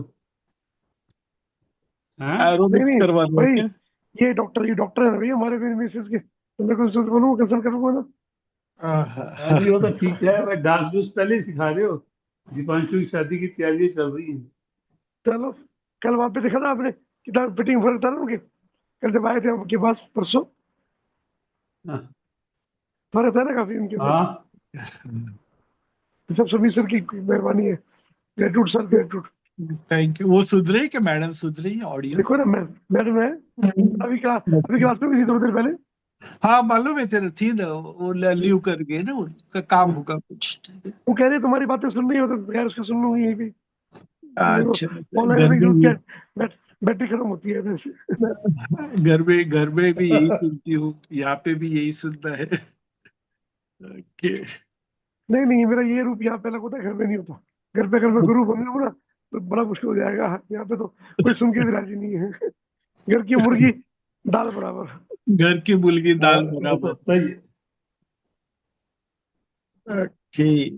हाँ। नहीं एरोबिक्स नहीं करवा रहे हो भाई, क्या? ये डॉक्टर है ना भैया हमारे, मेरे मिसेज के, तो मेरे को उससे बोलूँ, कंसल्ट करूंगा ना। हाँ जी, वो तो ठीक है, भाई डांस डूस पहले ही सिखा रहे हो। दीपांशु की शादी की तैयारी चल रही है। चलो, कल वहां पे देखा था आपने कितना फिटिंग फर्क था ना उनके, कल जब आए थे आपके पास परसों। हाँ। फर्क था ना काफी उनके अंदर। हाँ। ये सब समीर सर की मेहरबानी है। Gratitude sir, gratitude. Thank you. वो सुधरे क्या मैडम? सुधरी ऑडियो? देखो ना, मैडम है, अभी क्लास में भी थी थोड़ी देर पहले। हाँ मालूम है, तेरे थी ना वो लल्लू कर गए ना, उसका काम होगा कुछ। वो कह रही है तुम्हारी बातें सुन रही हो, तो खैर उसको सुन लूंगी यहीं पे। अच्छा, ऑनलाइन घर में में यूज भी, क्या, बैटरी खत्म होती है जैसे। घर में भी यही सुनती हूँ, यहाँ पे भी यही सुनना है। ओके। नहीं नहीं, मेरा ये रूप यहाँ पे अलग होता है, घर में नहीं होता। घर पे अगर मैं गुरु बन जाऊँ ना, तो बड़ा मुश्किल हो जाएगा। यहाँ पे तो कोई सुन के भी राजी नहीं है। घर की मुर्गी दाल बराबर। घर की मुर्गी दाल वो तो बराबर। सही है। ओके।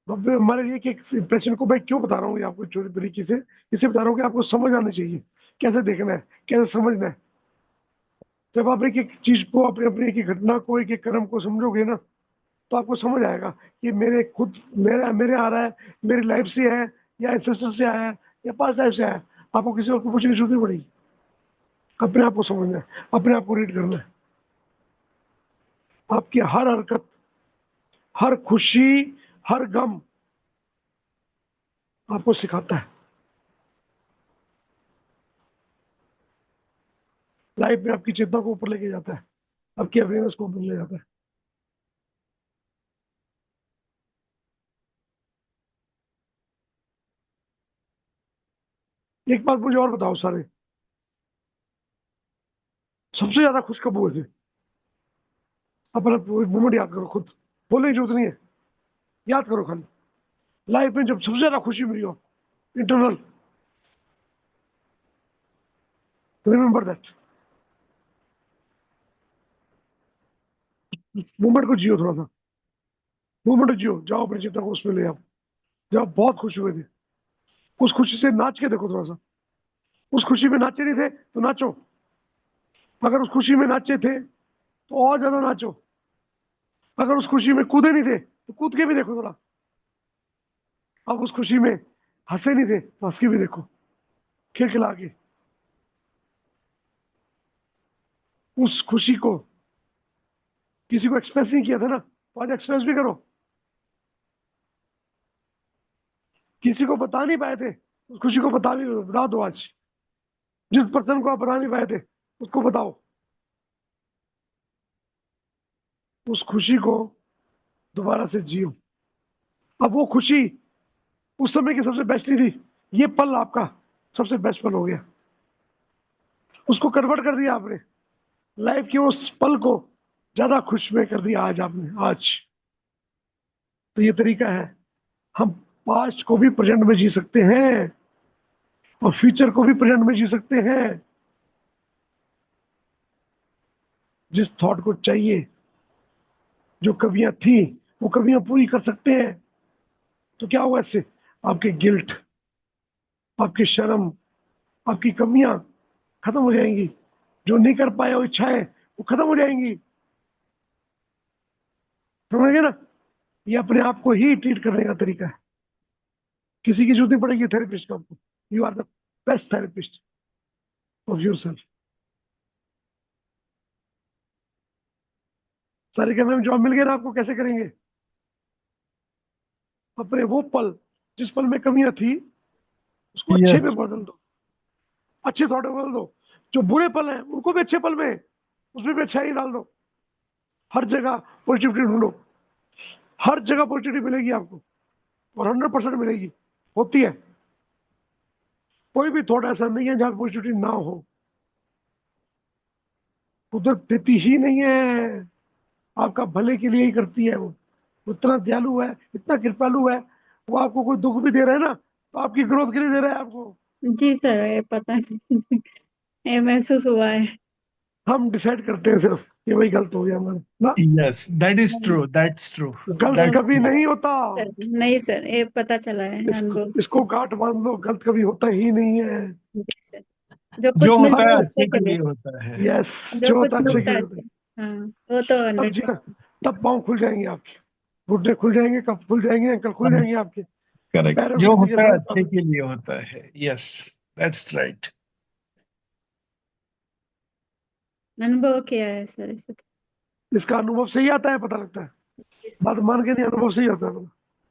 अब हमारे लिए कि एक इंप्रेशन को मैं क्यों बता रहा हूँ ये आपको छोटे तरीके से, इसे बता रहा हूँ कि आपको समझ आनी चाहिए, कैसे देखना है, कैसे समझना है। जब आप एक एक चीज को, अपने अपने एक एक घटना को, एक एक कर्म को समझोगे ना, तो आपको समझ आएगा कि मेरे खुद, मेरा मेरे आ रहा है, मेरी लाइफ से है, या एंसेस्टर से आया है, या पास्ट लाइफ से आया है। आपको किसी और को पूछने की जरूरत नहीं पड़ेगी। अपने आप को समझना है, अपने आप को रीड करना है। आपकी हर हरकत, हर खुशी, हर गम आपको सिखाता है। लाइफ में आपकी चेतना को ऊपर लेके जाता है, आपकी अवेयरनेस को ऊपर ले जाता है। एक बात मुझे और बताओ सारे, सबसे ज्यादा खुश कब हुए थे? अपना मोमेंट याद करो खुद, बोलने की जरूरत नहीं है, याद करो खाली। लाइफ में जब सबसे ज्यादा खुशी मिली हो, इंटरनल, रिमेंबर दैट मोमेंट को जियो, थोड़ा सा मोमेंट को जियो, जाओ अपनी चिंता को उसमें ले आओ। जब आप बहुत खुश हुए थे, उस खुशी से नाच के देखो थोड़ा सा। उस खुशी में नाचे नहीं थे तो नाचो। अगर उस खुशी में नाचे थे तो और ज्यादा नाचो। अगर उस खुशी में कूदे नहीं थे तो कूद के भी देखो थोड़ा। अब उस खुशी में हंसे नहीं थे तो हंस के भी देखो, खिलखिला के। उस खुशी को किसी को एक्सप्रेस नहीं किया था ना, तो आज एक्सप्रेस भी करो। किसी को बता नहीं पाए थे, उस खुशी को बता दो आज। जिस पर्सन को आप बता नहीं पाए थे, उसको बताओ। उस खुशी को दोबारा से जियो। अब वो खुशी उस समय की सबसे बेस्ट नहीं थी, ये पल आपका सबसे बेस्ट पल हो गया। उसको कन्वर्ट कर दिया आपने, लाइफ के उस पल को ज्यादा खुश में कर दिया आज आपने, आज। तो ये तरीका है, हम पास्ट को भी प्रेजेंट में जी सकते हैं, और फ्यूचर को भी प्रेजेंट में जी सकते हैं। जिस थॉट को चाहिए, जो कवियां थी वो कवियां पूरी कर सकते हैं, तो क्या होगा इससे? आपके गिल्ट, आपकी शर्म, आपकी कमियां खत्म हो जाएंगी। जो नहीं कर पाए वो इच्छाएं वो खत्म हो जाएंगी। समझ गए ना? ये अपने आप को ही ट्रीट करने का तरीका है। किसी की जरूरत नहीं पड़ेगी थेरेपिस्ट को आपको। You are the best therapist of yourself. सारे कहने में जवाब मिल गया ना आपको? कैसे करेंगे? अपने वो पल, जिस पल में कमियां थी, उसको अच्छे यस में बदल दो, अच्छे थॉट में बदल दो। जो बुरे पल हैं उनको भी अच्छे पल में, उसमें भी अच्छाई डाल दो। हर जगह पॉजिटिविटी ढूंढो, हर जगह पॉजिटिविटी मिलेगी आपको, और 100% मिलेगी, होती है। कोई भी थॉट ऐसा नहीं है जहां पॉजिटिविटी ना हो। कुदरत देती ही नहीं है, आपका भले के लिए ही करती है वो। इतना दयालु है, इतना कृपालु है। वो आपको कोई दुख भी दे रहा है ना, तो आपकी ग्रोथ के लिए दे रहा है आपको। जी सर, ये पता है। ये महसूस हुआ है। हम डिसाइड करते हैं सिर्फ कि भाई गलत हो गया हमारा ना। Yes that is true, that's true, गलत दैट कभी नहीं होता। सर नहीं सर, ये पता चला है अनुभव से। इसको गांठ बांध लो, गलत कभी होता ही नहीं है। जी सर, जो जो कुछ होता मिलता है है अच्छे अच्छे के के लिए, लिए होता है। यस, जो जो कुछ होता है अच्छे मिलता के है लिए होता अच्छे। है। हाँ, वो तो तब जीना, 100%। तब पाँव खुल जाएंगे आपके, घुटने खुल जाएंगे, कफ खुल जाएंगे, अंकल खुल जाएंगे आपके, करेक्ट, पैरों के जो नीचे के होता है सारे अच्छे काम। के लिए होता है। Yes that's right. अनुभव किया है सर इसे। इसका अनुभव से ही आता है, पता लगता है। जी सर। बात मान के नहीं, अनुभव से ही आता है पता।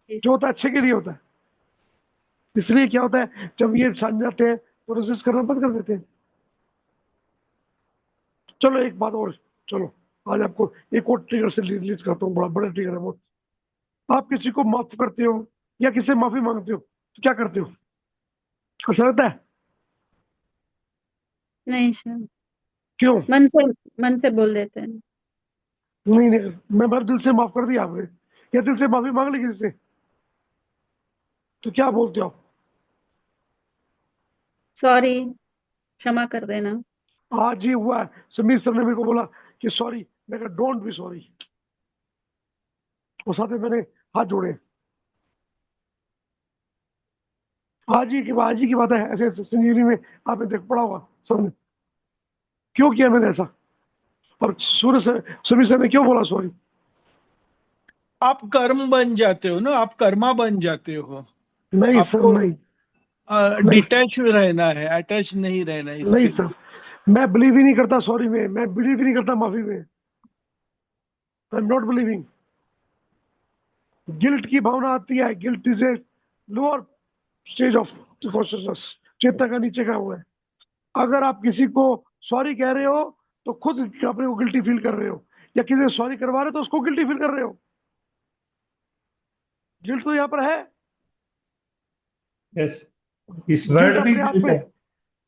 जी जो सर। होता है अच्छे के लिए होता है। इसलिए क्या होता है, जब ये जान जाते हैं तो रेजिस्ट करना बंद कर देते हैं। चलो एक बात और, चलो आज आपको एक और ट्रिगर से रिलीज करता हूँ, बड़ा बड़ा ट्रिगर है बहुत। आप किसी को माफ करते हो या किसी से माफी मांगते हो तो क्या करते हो? अच्छा लगता है? नहीं सर, क्यों? मन से बोल देते हैं। नहीं नहीं, मैं बार दिल से माफ कर दिया आपने, या दिल से माफी मांग ली किसी से, तो क्या बोलते हो आप? सॉरी, क्षमा कर देना। आज ही हुआ है, समीर सर ने मेरे को बोला कि सॉरी, मैं कहा डोंट बी सॉरी, और साथ में मैंने हाथ जोड़े। आज ही की बात है, ऐसे संजीवनी में आपने देख पड़ा होगा सबने। क्यों किया मैंने ऐसा? और सूर्य सर, समीर सर ने क्यों बोला सॉरी? आप कर्म बन जाते हो ना, आप कर्मा बन जाते हो। नहीं सर, आपको नहीं, नहीं सर, डिटैच रहना है, अटैच नहीं रहना है नहीं इसके सर, लिए। मैं बिलीव ही नहीं करता सॉरी में, मैं बिलीव ही नहीं करता माफी में। I am not believing. Guilt की भावना आती है, guilt is a lower stage of consciousness, चेतना का नीचे का हुआ है। अगर आप किसी को सॉरी कह रहे हो तो खुद अपने को गिल्टी फील कर रहे हो, या किसी से सॉरी करवा रहे हो तो उसको गिल्टी फील कर रहे हो। गिल्ट तो यहाँ पर है। यस, इस गिल्ट वर्ड में अपने आप गिल्ट में, है।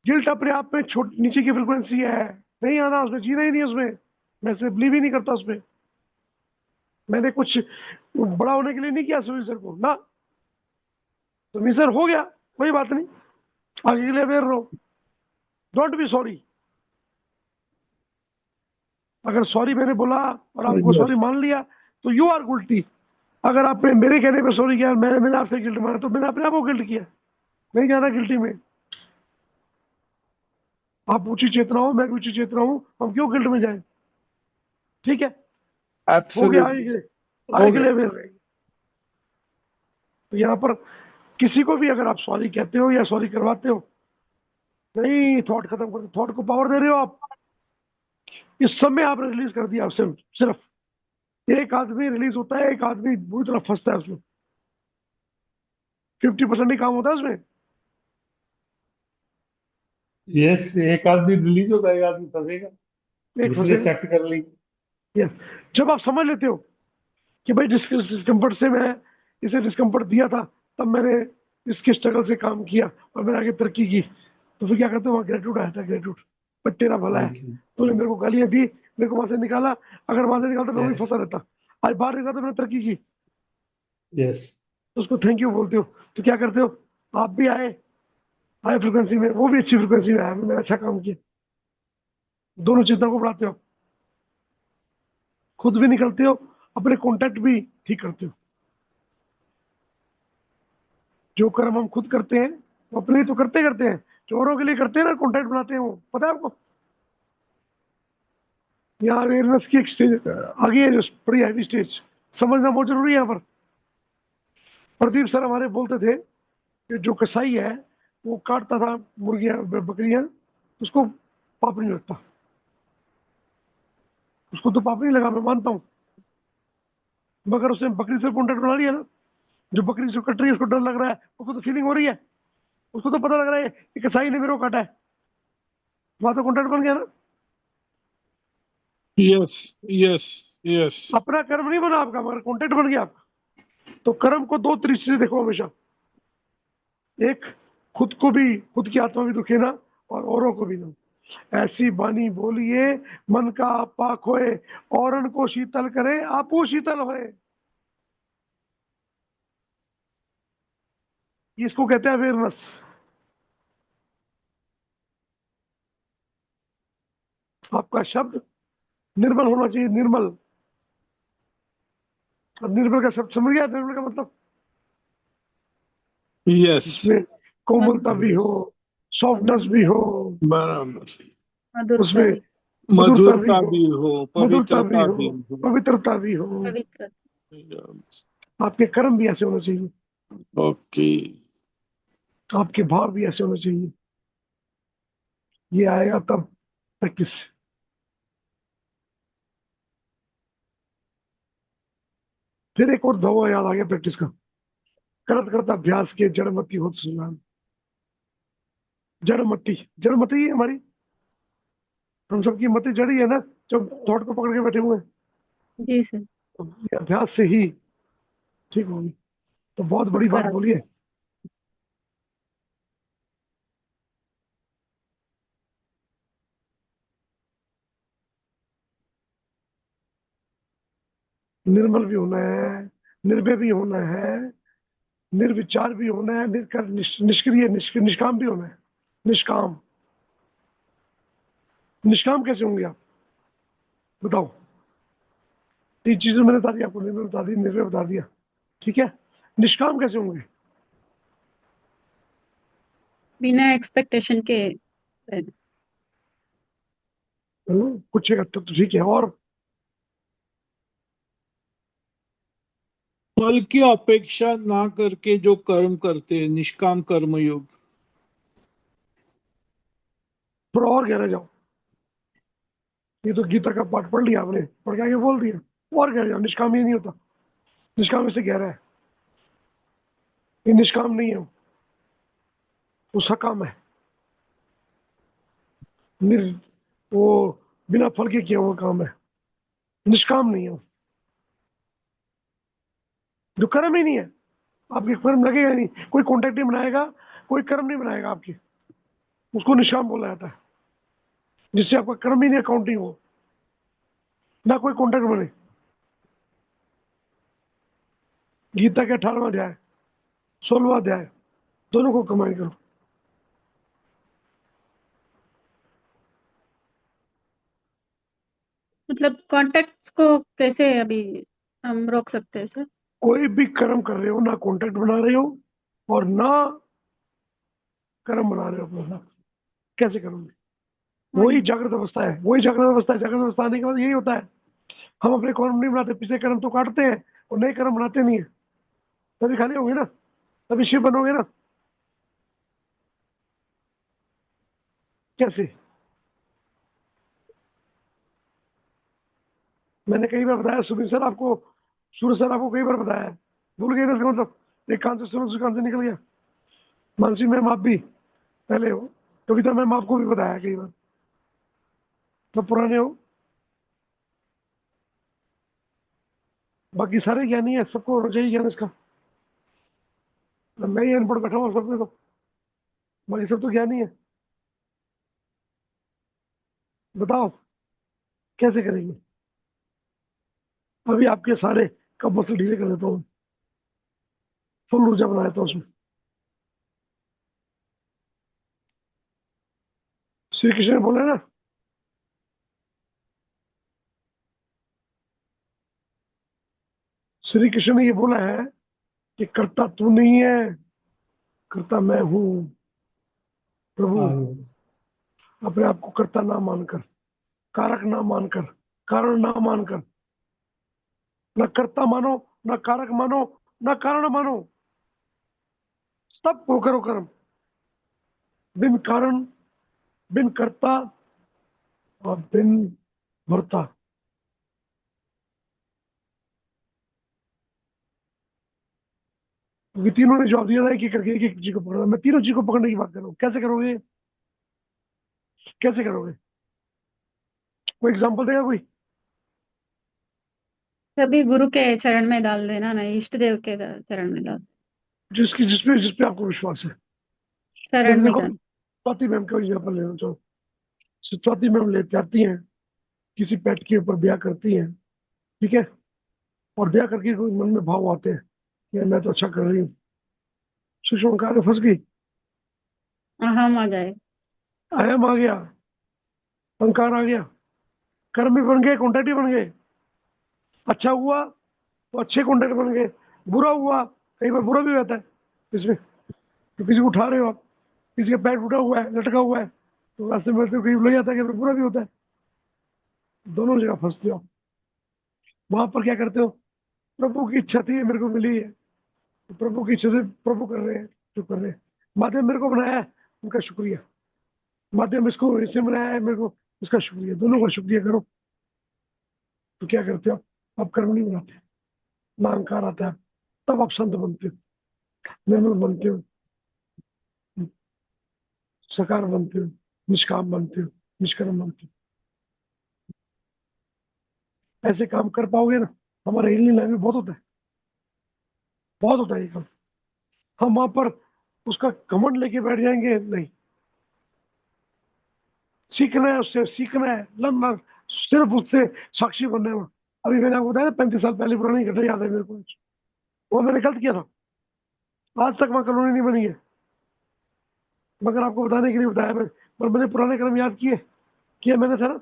गिल्ट अपने आप में नीचे की फ्रिक्वेंसी है, नहीं आना उसमें, जीना ही नहीं उसमें। मैं से बिलीव ही नहीं करता उसमें। मैंने कुछ बड़ा होने के लिए नहीं किया सुमीर सर को ना। सुमीर सर हो गया, कोई बात नहीं, आगे के लिए अवेयर रहो, डोंट बी सॉरी। अगर सॉरी मैंने बोला और आपको Yes. सॉरी मान लिया तो यू आर गुल्टी। अगर आपने मेरे कहने पे सॉरी किया, मैंने आपसे गिल्ट माना, तो मैंने अपने आप को गिल्ट किया। नहीं जाना गिल्टी में। आप ऊंची चेतना हो, मैं भी ऊंची चेतना हूं, हम क्यों गिल्ट में जाए? ठीक है, हो गया, Absolutely. आगे हो के गया। लिए अवेयर रहेंगे। तो यहाँ पर किसी को भी अगर आप सॉरी कहते हो या सॉरी करवाते हो, नहीं, थॉट खत्म कर, थॉट को पावर दे रहे हो आप। इस समय आपने रिलीज कर दिया, सिर्फ सिर्फ एक आदमी रिलीज होता है, एक आदमी बुरी तरह फंसता है उसमें। 50% ही काम होता है उसमें। यस, एक आदमी रिलीज होगा, एक आदमी फंसेगा, एक दूसरे फंसेगा। सेट कर लेंगे। यस, जब आप समझ लेते हो कि भाई डिस्कम्फर्ट से मैं इसे डिस्कम्फर्ट दिया था, तब मैंने इसके स्ट्रगल से काम किया और मैंने आगे तरक्की की, तो फिर क्या करते हो, वहाँ ग्रेट्यूड आया था, ग्रेट्यूड, पर तेरा भला है, थैंक यू। तूने मेरे को गालियां दी, मेरे को वहां से निकाला। अगर वहां से निकालता मैं वही यस, फंसा रहता। आज बाहर निकला तो मैंने तरक्की की, यस, तो उसको थैंक यू बोलते हो। तो क्या करते हो, आप भी आए, हाई फ्रिक्वेंसी में, वो भी अच्छी फ्रिक्वेंसी में आया, मैंने अच्छा काम किया। दोनों चेतना को बढ़ाते हो। खुद भी निकलते हो, अपने कॉन्टैक्ट भी ठीक करते हो। जो कर्म हम खुद करते हैं वो अपने लिए तो करते करते हैं, जो औरों के लिए करते हैं ना, कॉन्टैक्ट बनाते हैं, वो पता है आपको। यहाँ अवेयरनेस की एक स्टेज आगे है, जो बड़ी हैवी स्टेज, समझना बहुत जरूरी है। यहाँ पर प्रदीप सर हमारे बोलते थे कि जो कसाई है वो काटता था मुर्गियां बकरियां, उसको पाप नहीं लगता। उसको तो पाप नहीं लगा, मैं मानता हूँ, मगर उसने बकरी से कॉन्टैक्ट बना लिया ना। जो बकरी जो कट रही है उसको डर लग रहा है, उसको तो फीलिंग हो रही है, उसको तो पता लग रहा है कि कसाई ने मेरे को काटा है, वहां तो कॉन्टैक्ट बन गया ना। Yes yes yes. अपना कर्म नहीं बना आपका, मगर कॉन्टैक्ट बन गया आपका। तो कर्म को दो तरीके से देखो हमेशा। एक, खुद को भी, खुद की आत्मा भी दुखे ना, और औरों को भी ना। ऐसी बानी बोलिए मन का आपा खोए, औरन को शीतल करे आपो शीतल होए। इसको कहते हैं अवेयरनेस। आपका शब्द निर्मल होना चाहिए, निर्मल। अब निर्मल का शब्द समझ गया, निर्मल का मतलब यस। जिसमें कोमलता भी हो, सॉफ्टनेस भी हो, बराबर। मधुरता उसमें भी, मधुरता भी मधुरता हो, भी हो, मधुरता भी पवित्रता हो, भी हो। पवित्रता भी हो। पवित्र। आपके कर्म भी ऐसे होने चाहिए, ओके। आपके भाव भी ऐसे होने चाहिए। ये आएगा तब प्रैक्टिस से। फिर एक और धवा याद आ गया प्रैक्टिस का। करत करत अभ्यास के जड़मती होत सुजान। जड़मती, जड़मती है हमारी, हम सबकी मति जड़ी है ना, जब थॉट को पकड़ के बैठे हुए हैं। जी सर। तो ये अभ्यास से ही ठीक होगी। तो बहुत बड़ी बात खराब। बोली है। निर्मल भी होना है, निर्भय भी होना है, निर्विचार भी होना है, निष्क्रिय निष्काम भी होना है। निष्काम, निष्काम कैसे होंगे आप बताओ। तीन चीजें मैंने बता दी आपको, निर्भय बता दी, निर्भय बता दिया, ठीक है। निष्काम कैसे होंगे? बिना एक्सपेक्टेशन के। कुछ एक हद तक तो ठीक है। और फल की अपेक्षा ना करके जो कर्म करते हैं, निष्काम कर्म योग। थोड़ा और गहरा जाओ। ये तो गीता का पाठ पढ़ लिया आपने, पढ़ के आगे बोल दिया। और गहरा जाओ, निष्काम ये नहीं होता। निष्काम इससे गहरा है। ये निष्काम नहीं है, वो सकाम है। निर वो बिना फल के किया हुआ काम है, निष्काम नहीं है वो। जो कर्म ही नहीं है, आपके कर्म लगेगा नहीं, कोई कॉन्टेक्ट नहीं बनाएगा, कोई कर्म नहीं बनाएगा आपके, उसको निष्काम बोला जाता है। जिससे आपका कर्म ही नहीं अकाउंटिंग हो, ना कोई कॉन्टेक्ट बने। गीता के 18वां अध्याय, 16वां अध्याय, दोनों को कंबाइन करो। मतलब कॉन्टेक्ट्स को कैसे अभी हम रोक सकते हैं सर? कोई भी कर्म कर रहे हो, ना कॉन्टेक्ट बना रहे हो और ना कर्म बना रहे हो अपने साथ, कैसे करोगे? वही वही। जागृत अवस्था है, वही जागृत अवस्था है। जागृत अवस्था आने के बाद यही होता है, हम अपने कर्म नहीं बनाते, पिछले कर्म तो काटते हैं और नए कर्म बनाते नहीं है। तभी खाली होंगे ना, तभी शिव बनोगे ना। कैसे? मैंने कई बार बताया, सुनील सर आपको, सूरज सर आपको कई बार बताया है, भूल गए ना इसका मतलब? एक कान से सुनो, दूसरे कान से निकल गया। मानसी मैम आप भी पहले हो, कविता मैम आपको भी बताया है कई बार, तो पुराने हो। बाकी सारे ज्ञानी है, सबको होना चाहिए ज्ञान इसका। मैं ही अनपढ़ बैठा हूँ सब में, तो बाकी सब तो ज्ञानी है। बताओ कैसे करेंगे? अभी आपके सारे कब मसल ढीले कर देता हूँ, फुल ऊर्जा बना देता हूँ उसमें। श्री कृष्ण ने बोला ना, श्री कृष्ण ने ये बोला है कि कर्ता तू नहीं है, कर्ता मैं हूं। प्रभु अपने आप को कर्ता ना मानकर, कारक ना मानकर, कारण ना मानकर, न कर्ता मानो, न कारक मानो, न कारण मानो, तब वो करो कर्म। बिन कारण, बिन कर्ता और बिन भरता। क्योंकि तीनों ने जवाब दिया था एक एक करके, एक एक चीज को पकड़ना। मैं तीनों चीज को पकड़ने की बात कर रहा हूँ। कैसे करोगे? कैसे करोगे? कोई एग्जांपल देगा कोई? सभी गुरु के चरण में डाल देना ना, इष्ट देव के चरण में डाल, जिसपे आपको विश्वास है। चरण जैसे में देखो, जाना। स्वाति मैम का एग्जाम्पल लेना चाहो। स्वाति मैम लेते आती हैं, किसी पेट के ऊपर दया करती हैं, ठीक है, और दया करके कोई मन में भाव आते हैं कि मैं तो अच्छा कर रही हूँ। सूक्ष्म कार में फंस गई, हम आ जाए। अहम आ गया, अहंकार आ गया, कर्म भी बन गए, कॉन्ट्रैक्ट भी बन गए। अच्छा हुआ तो अच्छे कॉन्ट्रैक्ट बन गए, बुरा हुआ, कई बार बुरा भी रहता है इसमें। तो किसी को उठा रहे हो आप, किसी का पैर टूटा हुआ है, लटका हुआ है, तो रास्ते में कहीं लग जाता है, कहीं बुरा भी होता है। दोनों जगह फंसते हो। वहां पर क्या करते हो? प्रभु की इच्छा थी, मेरे को मिली है, तो प्रभु की इच्छा से प्रभु कर रहे हैं जो कर रहे हैं। माध्यम मेरे को बनाया है, उनका शुक्रिया। माध्यम इसको इससे बनाया है, मेरे को इसका शुक्रिया। दोनों का शुक्रिया करो। तो क्या करते हो आप कर्म नहीं बनाते, ना अहंकार आता है, तब आप संत बनते हो, निर्मल बनते हो, सकार बनते हो, निष्काम बनते हो, निष्कर्म बनते हो। ऐसे काम कर पाओगे ना, हमारे हिलने लाइन में बहुत होता है, बहुत होता है ये काम। हम वहां पर उसका घमंड लेके बैठ जाएंगे, नहीं। सीखना है उससे, सीखना है, लर्न, सिर्फ उससे साक्षी बनना है। अभी मैंने आपको बताया 35 साल पहले पुरानी घटना याद है मेरे को। वो मैंने गलत किया था, आज तक वहां कॉलोनी नहीं बनी है, मगर आपको बताने के लिए बताया मैं। पर मैंने पुराने कर्म याद किए, किया मैंने था ना,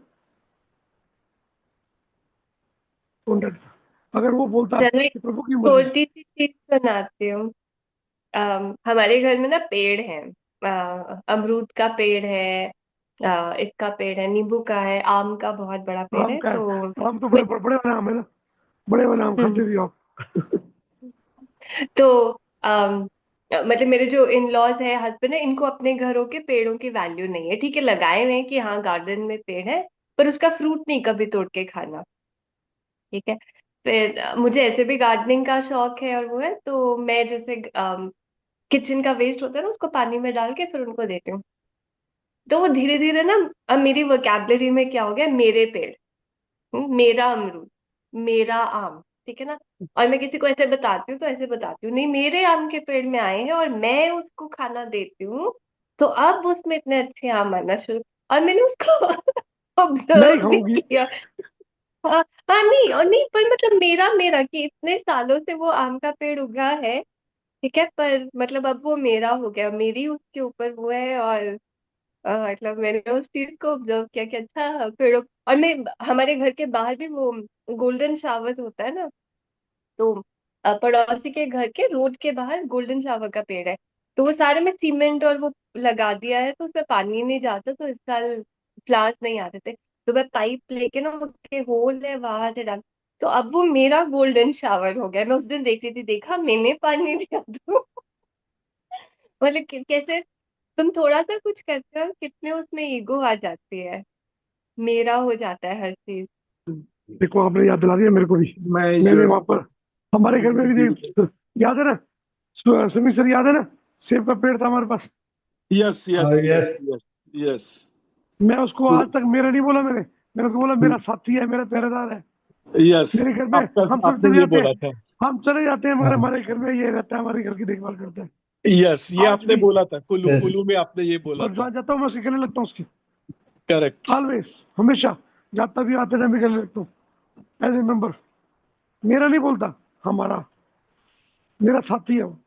कॉन्टेक्ट था। अगर वो बोलता चलो एक कि प्रभु की मर्जी। छोटी सी चीज सुनाती हूँ। हमारे घर में ना पेड़ है, अमरूद का पेड़ है, इसका पेड़ है, नींबू का है, आम का बहुत बड़ा पेड़ आम है। का है, तो आम तो बड़े बड़े वाले आम है ना, बड़े वाले आम खाते भी हो आप। तो मतलब मेरे जो इन लॉज है, हस्बैंड है, इनको अपने घरों के पेड़ों की वैल्यू नहीं है। ठीक है, लगाए हुए हैं कि हाँ गार्डन में पेड़ है, पर उसका फ्रूट नहीं कभी तोड़ के खाना। ठीक है। फिर मुझे ऐसे भी गार्डनिंग का शौक है, और वो है तो मैं जैसे किचन का वेस्ट होता है ना, उसको पानी में डाल के फिर उनको देती हूँ। तो वो धीरे धीरे ना, अब मेरी वोकैबलरी में क्या हो गया, मेरे पेड़, मेरा अमरूद, मेरा आम। ठीक है ना। और मैं किसी को ऐसे बताती हूँ तो ऐसे बताती हूँ, नहीं मेरे आम के पेड़ में आए हैं और मैं उसको खाना देती हूँ, तो अब उसमें इतने अच्छे आम आना शुरू। और मैंने उसको नहीं ऑब्जर्व भी खाऊंगी। किया। हाँ। हाँ, नहीं और नहीं, पर मतलब मेरा मेरा कि इतने सालों से वो आम का पेड़ उगा है। ठीक है, पर मतलब अब वो मेरा हो गया, मेरी उसके ऊपर वो है। और मतलब मैंने उस चीज को ऑब्जर्व किया कि अच्छा पेड़ों। और मैं, हमारे घर के बाहर भी वो गोल्डन शावर होता है ना, तो पड़ोसी के घर के रोड के बाहर गोल्डन शावर का पेड़ है। तो वो सारे में सीमेंट और वो लगा दिया है, तो उसमें पानी नहीं जाता, तो इस साल फ्लावर्स नहीं आते थे। तो मैं पाइप लेके ना, उसके होल है वहां से डाल। तो अब वो मेरा गोल्डन शावर हो गया। मैं उस दिन देख रही थी, देखा मैंने पानी दिया तो मतलब कैसे तुम थोड़ा सा कुछ करते हो, कितने उसमें ईगो आ जाती है, मेरा हो जाता है हर चीज। देखो आपने याद दिला दिया मेरे को भी। मैं मैंने ईश्वर वहां पर, हमारे घर में भी याद है ना, सुमित सर याद है ना, सेब का पेड़ था हमारे पास। Yes yes yes yes. Yes yes मैं उसको आज तक मेरा नहीं बोला, मैंने उसको बोला मेरा साथी है, मेरा पहरेदार है। यस मेरे घर में आपका हम सब आपने चले ये जाते हैं, बोला था। हम चले जाते हैं, मगर हाँ। हमारे घर में ये रहता है, हमारे घर की देखभाल करता है यस ये आज आपने भी। बोला था, कुल्लू यस। कुल्लू में आपने ये बोला और था। जहाँ जाता हूँ मैं उसके गले लगता हूँ, उसके करेक्ट। ऑलवेज, हमेशा, जाता भी आते टाइम भी गले लगता हूँ, एज ए मेंबर। मेरा नहीं बोलता, हमारा, मेरा साथी है वो।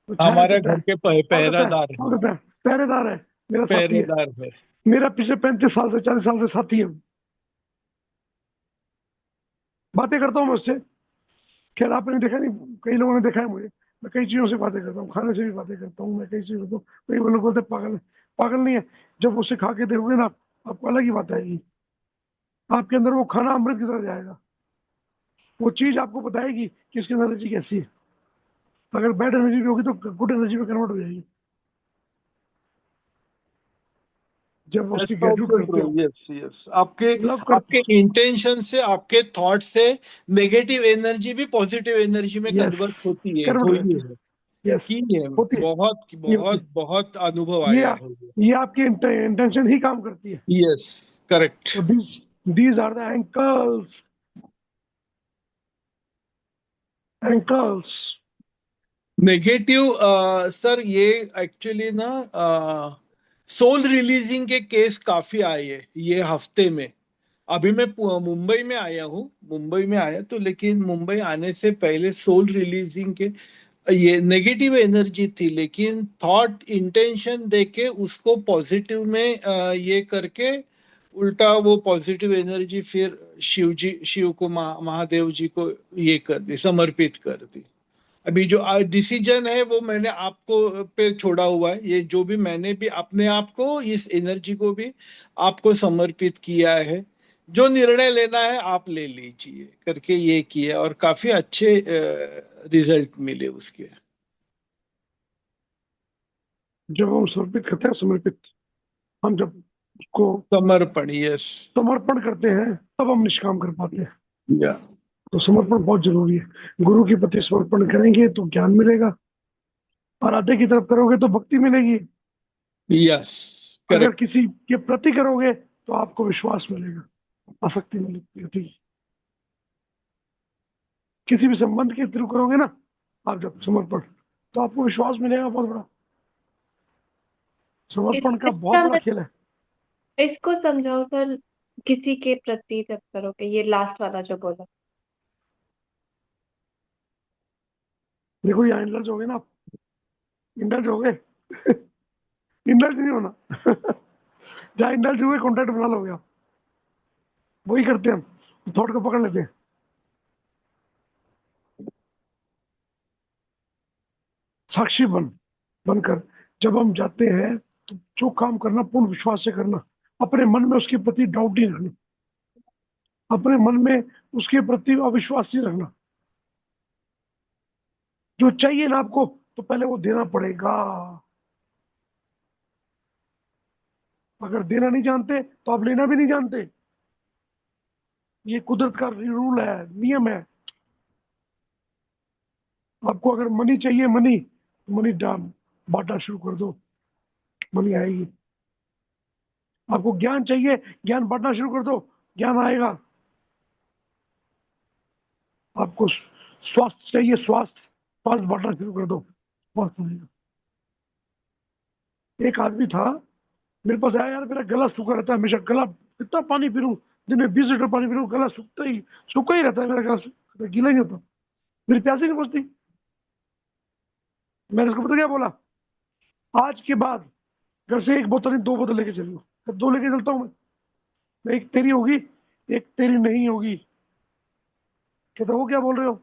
तो छाया हमारे देता घर है, के और देता है, पहरेदार है। और देता है, पहरेदार है, मेरा साथी है। पहरेदार है। मेरा पिछले 35 साल से 40 साल से साथी है वो। बातें करता हूँ मैं उससे, खैर आपने देखा नहीं, कई लोगों ने देखा है मुझे, मैं कई चीजों से बातें करता हूँ, खाने से भी बातें करता हूँ, मैं कई चीजें करता हूँ, कई लोग बोलते हैं पागल है। पागल नहीं है, जब उसे खा के देखोगे ना, आपको अलग ही बात आएगी, आपके अंदर वो खाना अमृत की तरह जाएगा, वो चीज आपको बताएगी कि इसकी एनर्जी कैसी है। अगर बैड एनर्जी भी होगी तो गुड एनर्जी में कन्वर्ट हो जाएगी, जब उसकी ऐसा ग्रेटिट्यूड होता है करते ब्रो, हो, यस यस, आपके लव करते आपके इंटेंशन से, आपके थॉट से नेगेटिव एनर्जी भी पॉजिटिव एनर्जी में हो। यस, कन्वर्ट होती है, कन्वर्ट हो हुई जाती है, है। यस, की है, होती है, बहुत ये होती बहुत बहुत अनुभव है। आया है। ये आपकी इंटेंशन ही काम करती है। Yes, correct. तो these are the ankles, ankles. Negative sir, ये एक्चुअली ना सोल रिलीजिंग के केस काफी आए हैं ये हफ्ते में। अभी मैं मुंबई में आया हूँ, मुंबई में आया तो, लेकिन मुंबई आने से पहले सोल रिलीजिंग के ये नेगेटिव एनर्जी थी, लेकिन थॉट इंटेंशन देके उसको पॉजिटिव में ये करके उल्टा वो पॉजिटिव एनर्जी फिर शिव को, महादेव जी को ये कर दी, समर्पित कर दी। अभी जो डिसीजन है वो मैंने आपको पे छोड़ा हुआ है, ये जो भी मैंने भी अपने आप को, इस एनर्जी को भी आपको समर्पित किया है। जो निर्णय लेना है आप ले लीजिए करके ये किया, और काफी अच्छे रिजल्ट मिले उसके। जब हम समर्पित करते हैं, समर्पित, हम जब उसको समर्पण, यस। समर्पण करते हैं तब हम निष्काम कर पाते हैं। या तो समर्पण बहुत जरूरी है। गुरु के प्रति समर्पण करेंगे तो ज्ञान मिलेगा, और आधे की तरफ करोगे तो भक्ति मिलेगी। यस, अगर करेक्ट। किसी के प्रति करोगे तो आपको विश्वास मिलेगा, आसक्ति मिलेगी। किसी भी संबंध के थ्रू करोगे ना आप जब समर्पण, तो आपको विश्वास मिलेगा बहुत बड़ा। समर्पण का बहुत इसका बड़ा खेल है। इसको समझाओ सर, किसी के प्रति जब करोगे, ये लास्ट वाला जो बोला। देखो यहाँ इंडल्ज हो गए ना आप, इंडल्ज हो गए। इंडल्ज नहीं होना। जहाँ इंडल्ज हुए कॉन्टेक्ट बना लोगे आप, वही करते हैं हम, थॉट को पकड़ लेते हैं। साक्षी बनकर जब हम जाते हैं, तो जो काम करना पूर्ण विश्वास से करना, अपने मन में उसके प्रति डाउट नहीं रखना, अपने मन में उसके प्रति अविश्वास नहीं रखना। जो चाहिए ना आपको, तो पहले वो देना पड़ेगा। अगर देना नहीं जानते तो आप लेना भी नहीं जानते। ये कुदरत का रूल है, नियम है। आपको अगर मनी चाहिए, मनी, मनी डाल बांटना शुरू कर दो, मनी आएगी। आपको ज्ञान चाहिए, ज्ञान बांटना शुरू कर दो, ज्ञान आएगा। आपको स्वास्थ्य चाहिए, स्वास्थ्य, स्वास्थ्य बांटना शुरू कर दो, स्वास्थ्य आएगा। एक आदमी था मेरे पास आया, यार मेरा गला सूखा रहता है हमेशा, गला कितना पानी पी लूं, दिन में 20 लीटर पानी पी लूं, गला सूखा ही रहता है मेरा, गला गीला ही नहीं होता, मेरी प्यास ही नहीं बुझती। मैंने उसको पता क्या बोला, आज के बाद घर से एक बोतल नहीं 2 बोतल लेके चलियो। दो लेके चलता हूँ मैं, एक तेरी होगी, एक तेरी नहीं होगी। कहता वो क्या बोल रहे हो,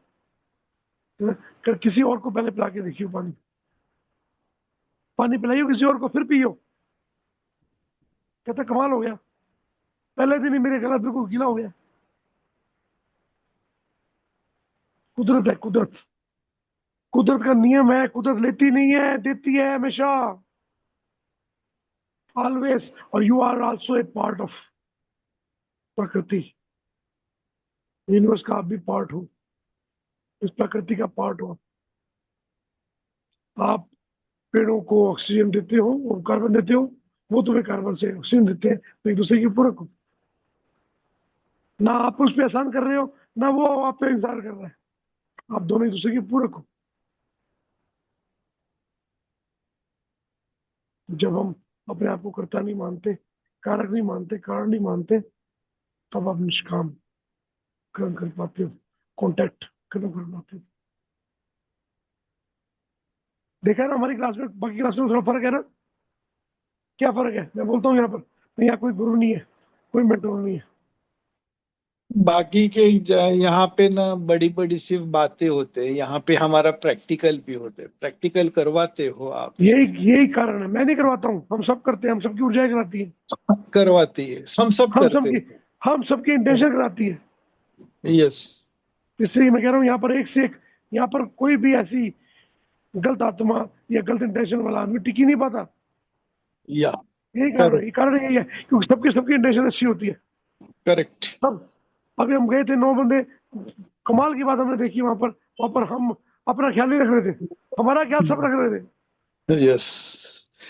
किसी और को पहले पिला के देखियो पानी, पानी पिलाइयो किसी और को फिर पियो। कहता कमाल हो गया, पहले दिन ही मेरे गला बिल्कुल गीला हो गया। कुदरत है, कुदरत, कुदरत का नियम है, कुदरत लेती नहीं है, देती है हमेशा, ऑलवेज। और you are also a part of प्रकृति, यूनिवर्स का आप भी पार्ट हो, इस प्रकृति का पार्ट हो। आप पेड़ों को ऑक्सीजन देते हो और कार्बन देते हो, वो तुम्हें कार्बन से ऑक्सीजन देते हैं, तो एक दूसरे की पूरक हो। ना आप उस पर एहसान कर रहे हो, ना वो आप पे एहसान कर रहा है, आप दोनों एक दूसरे की पूरक हो। जब हम अपने आप को कर्ता नहीं मानते, कारक नहीं मानते, कारण नहीं मानते, तब आप निष्काम कर्म कर पाते हो, कॉन्टैक्ट खत्म कर पाते हो। देखा है ना हमारी क्लास में, बाकी क्लास में थोड़ा फर्क है ना। क्या फर्क है, मैं बोलता हूँ यहाँ पर, यहाँ कोई गुरु नहीं है, कोई मेंटर नहीं है। बाकी के यहाँ पे ना बड़ी बड़ी सिर्फ बातें होते हैं, यहाँ पे हमारा प्रैक्टिकल भी होते हैं। प्रैक्टिकल करवाते हो आप? यही कारण है, मैं नहीं करवाता हूँ, हम सब करते हैं, हम सबकी ऊर्जाएं कराती है, करवाती है, हम सब हम करते सबकी हम सबकी इंटेंशन कराती है। हैं। यस। इसलिए मैं कह रहा हूँ यहाँ पर एक से एक, यहाँ पर कोई भी ऐसी गलत आत्मा या गलत इंटेंशन वाला आदमी टिक ही नहीं पाता। या यही कारण है, करेक्ट ये कारण यही है, क्योंकि सबकी सबकी इंटेंशन अच्छी होती है। करेक्ट। सब अभी हम गए थे 9 बंदे, कमाल की बात हमने देखी वहां पर हम अपना ख्याल नहीं रख रहे थे, हमारा ख्याल सब रख रहे थे, यस।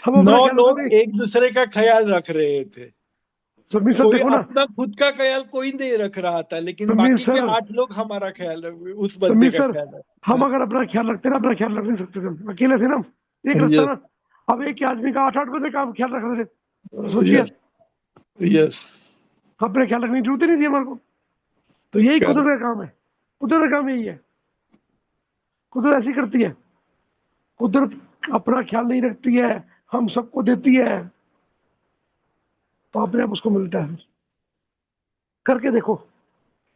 हम 9 अपना ख्याल रख लोग रहे थे। एक दूसरे का ख्याल रख रहे थे। समीर सर कोई देखो ना, अपना खुद का ख्याल कोई नहीं रख रहा था, लेकिन समीर बाकी के सर 8 लोग हमारा ख्याल उस बंदे समीर का सर ख्याल रख। हम अगर अपना ख्याल रखते ना, अपना ख्याल रख नहीं सकते थे, हम अकेले थे ना, एक रास्ता यस ना। अब एक ही आदमी का 8 8 बंदे का हम ख्याल रख रहे थे, तो सोचिए, यस यस। अपने ख्याल रखने की जरूरत ही नहीं थी हमारे को। तो यही कुदरत करेक्ट का काम है, कुदरत का काम यही है, कुदरत ऐसी करती है, कुदरत अपना ख्याल नहीं रखती है, हम सबको देती है, तो अपने आप उसको मिलता है। करके देखो,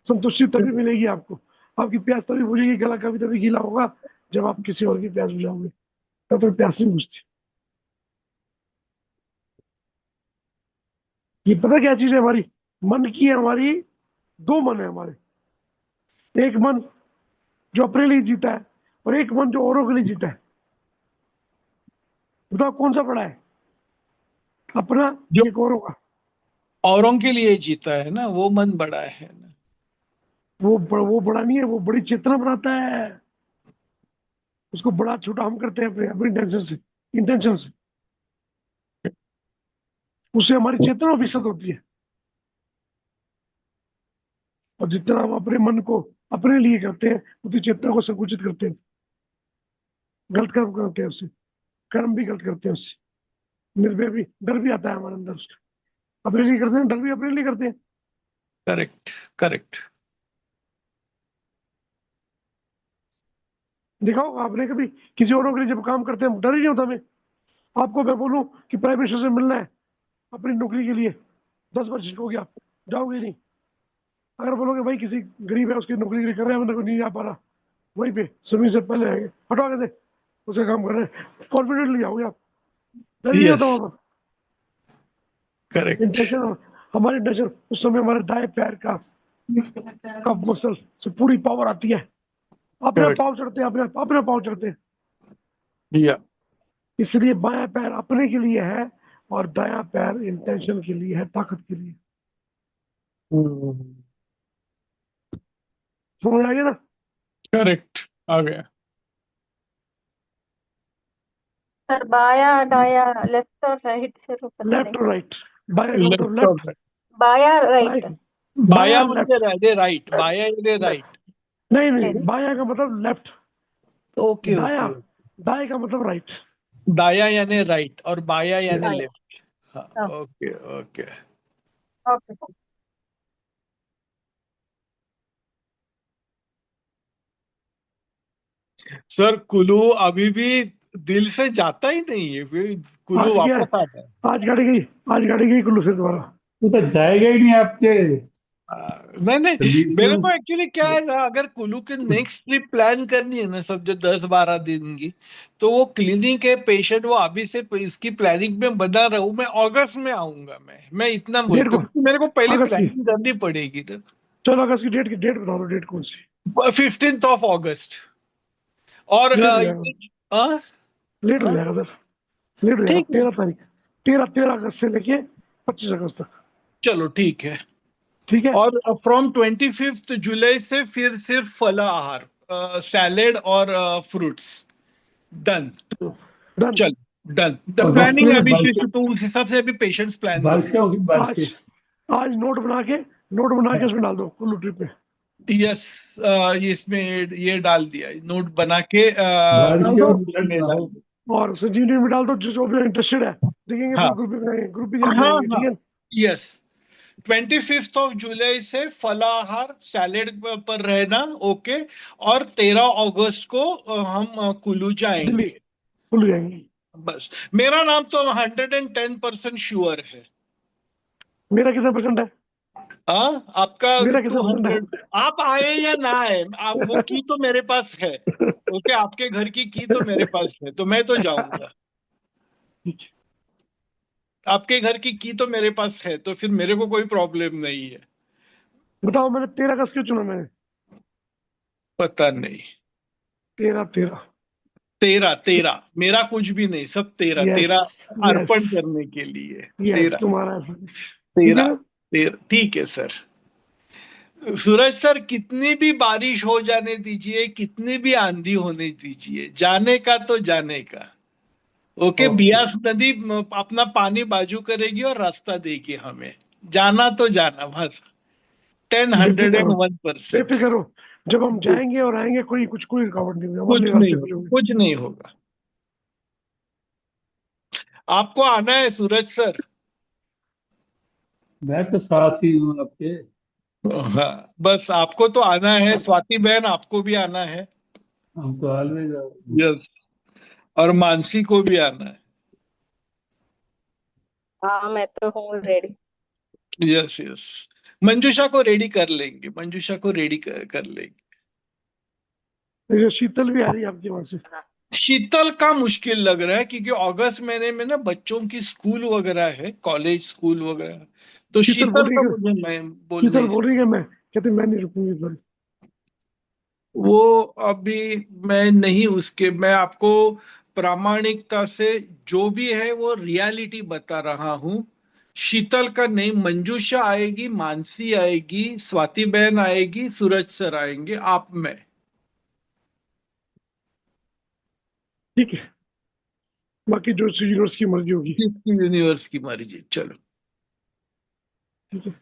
संतुष्टि तभी मिलेगी आपको, आपकी प्यास तभी बुझेगी, गला कभी तभी गीला होगा जब आप किसी और की प्यास बुझाओगे, तब तक प्यास नहीं बुझती। ये पता क्या चीज है हमारी, मन की है हमारी, 2 मन है हमारे, एक मन जो अपने लिए जीता है और एक मन जो औरों के लिए जीता है। बताओ कौन सा बड़ा है, अपना जो एक औरों का? औरों के लिए जीता है ना, वो मन बड़ा है ना। वो बड़ा नहीं है, वो बड़ी चेतना बनाता है, उसको बड़ा छोटा हम करते हैं अपने अपनी इंटेंशन से, उससे हमारी चेतना विकसित होती है। और जितना हम अपने मन को अपने लिए करते हैं, उतनी चेतना को संकुचित करते हैं, गलत कर्म करते हैं उससे, कर्म भी गलत करते हैं उससे, निर्भय भी, डर भी आता है हमारे अंदर उसका, अपने लिए करते हैं, डर भी अपने लिए करते हैं। Correct correct. देखा होगा आपने कभी, किसी औरों के लिए जब काम करते हैं डर ही नहीं होता हमें। आपको मैं बोलूं कि प्राइम मिनिस्टर से मिलना है अपनी नौकरी के लिए, 10 वर्ष हो गया, जाओगे नहीं। अगर बोलोगे भाई किसी गरीब है उसकी नौकरी के लिए कर रहे हैं, मैं नहीं जा पा रहा, वहीं पे सुनी से पहले आएंगे, हटवा के दे, उसका काम कर रहे हैं, कॉन्फिडेंटली जाओगे आप, डर ही नहीं होता यस वहां पर। करेक्ट इंटेंशन, हमारी इंटेंशन, उस समय हमारे दाएं पैर का कफ मसल से पूरी पावर आती है, अपने करेक्ट। पाँव चढ़ते हैं, अपने पाँव चढ़ते हैं। या इसलिए बायां पैर अपने के लिए है और दायां पैर इंटेंशन के लिए है, ताकत के लिए। समझ आ गया ना? करेक्ट आ गया। सर बाया डाया लेफ्ट और राइट से तो पता लेफ्ट नहीं। और राइट, बाया का मतलब लेफ्ट और लेफ्ट, राइट। बाया बाया राइट। बाया बाया लेफ्ट, म्हणजे राइट, बाया यानी राइट। नहीं नहीं, बाया का मतलब लेफ्ट, ओके दाया, ओके। दाएं का मतलब राइट। दाया यानी राइट और बाया यानी बाया। लेफ्ट। हाँ हाँ, okay okay. Okay sir. Sir Kullu अभी भी दिल से जाता ही नहीं है, फिर कुल्लू आज क्या है, वापस आता है। आज गाड़ी गई, आज गाड़ी गई कुल्लू से दोबारा। वो तो जाएगा ही नहीं आपके नहीं नहीं, बीच मेरे को में। एक्चुअली क्या है ना, अगर कुल्लू की नेक्स्ट ट्रिप प्लान करनी है ना सब, जो 10-12 दिन की, तो वो क्लिनिक है, पेशेंट, वो अभी से इसकी प्लानिंग में बना रहा हूँ। मैं अगस्त में आऊंगा, मैं इतना डेट बोलता को, हूँ, क्योंकि मेरे को पहले अगस्त की, प्लानिंग करनी पड़ेगी ना। चलो अगस्त की डेट बता दो, डेट कौन सी? 15th ऑफ अगस्त। और लेट हो जाएगा, हाँ लेट हो हाँ, जाएगा सर, लेट हो जाएगा, ठीक है, 13 तारीख, 13 अगस्त से लेके 25 अगस्त तक। चलो ठीक है। ठीक है, और फ्रॉम 25th जुलाई से फिर सिर्फ फलाहार, सैलेड और फ्रूट्स। डन। डन। चल डन, द और प्लानिंग बाकी अभी बाकी तो उस हिसाब से अभी पेशेंट्स प्लान बाकी करूंगा। होगी बाकी। आज आज नोट बना के उसमें डाल दो कुल्लू ट्रिप में। यस, इसमें ये डाल दिया, नोट बना के डाल दो, ब्लड में डाल बनाओ। दिया। और संजीवनी में डाल दो, जो भी इंटरेस्टेड है देखेंगे, हाँ फिर ग्रुपिंग हाँ जाएंगे, हाँ। ठीक है। यस, 25th ऑफ जुलाई से फलाहार सैलेड पर रहना। ओके। और 13 अगस्त को हम कुल्लू दिल्ली जाएंगे। कुल्लू जाएंगे। बस, मेरा नाम तो 110% श्योर है। मेरा कितना परसेंट है? हाँ, आपका मेरा कितना पसंद है? 200, आप आए या ना आए, आप वो की तो मेरे पास है। ओके, आपके घर की तो मेरे पास है, तो मैं तो जाऊंगा। आपके घर की तो मेरे पास है, तो फिर मेरे को कोई प्रॉब्लम नहीं है। बताओ मैंने 13 अगस्त क्यों चुना? मैंने पता नहीं। 13 13। तेरा तेरा मेरा कुछ भी नहीं, सब तेरा यस तेरा यस अर्पण करने के लिए। यस, तेरा तुम्हारा ऐसा कुछ। ठीक है तेरा ना? तेरा ठीक है सर। सूरज सर, कितनी भी बारिश हो जाने दीजिए, कितनी भी आंधी होने दीजिए, जाने का तो जाने का। Okay, okay. बियास नदी अपना पानी बाजू करेगी और रास्ता देगी हमें। जाना तो जाना बस। बेफिक्र रहो, 101%। बेफिक्र रहो। जब हम जाएंगे और आएंगे, कोई रुकावट नहीं होगी, कुछ हमारे घर नहीं से होगा, कुछ होगी। कुछ नहीं होगा। आपको आना है सूरज सर? मैं तो साथ ही हूँ आपके। हाँ, बस आपको तो आना है। स्वाति बहन, आपको भी आना है। हम तो ऑलवेज। यस। और मानसी को भी आना है। हाँ मैं तो हूँ रेडी। Yes yes. मंजूषा को रेडी कर लेंगे, मंजूषा को रेडी कर लेंगे। ये शीतल भी आ रही है आपके वहां से? शीतल का मुश्किल लग रहा है, क्योंकि अगस्त महीने में ना बच्चों की स्कूल वगैरह है, कॉलेज स्कूल वगैरह। तो शीतल बोल शीतल रही का है मुझे मैं बोल शीतल नहीं बोल सकता। रही है मैं कहते मैं नहीं रुकूंगी इस बार। वो अभी मैं नहीं, उसके मैं आपको प्रामाणिकता से जो भी है वो रियलिटी बता रहा हूँ। शीतल का नहीं, मंजूषा आएगी, मानसी आएगी, स्वाति बहन आएगी, सूरज सर आएंगे, आप मैं। ठीक है, बाकी जो यूनिवर्स की मर्जी होगी। जिसकी यूनिवर्स की मर्जी, चलो। ठीक है,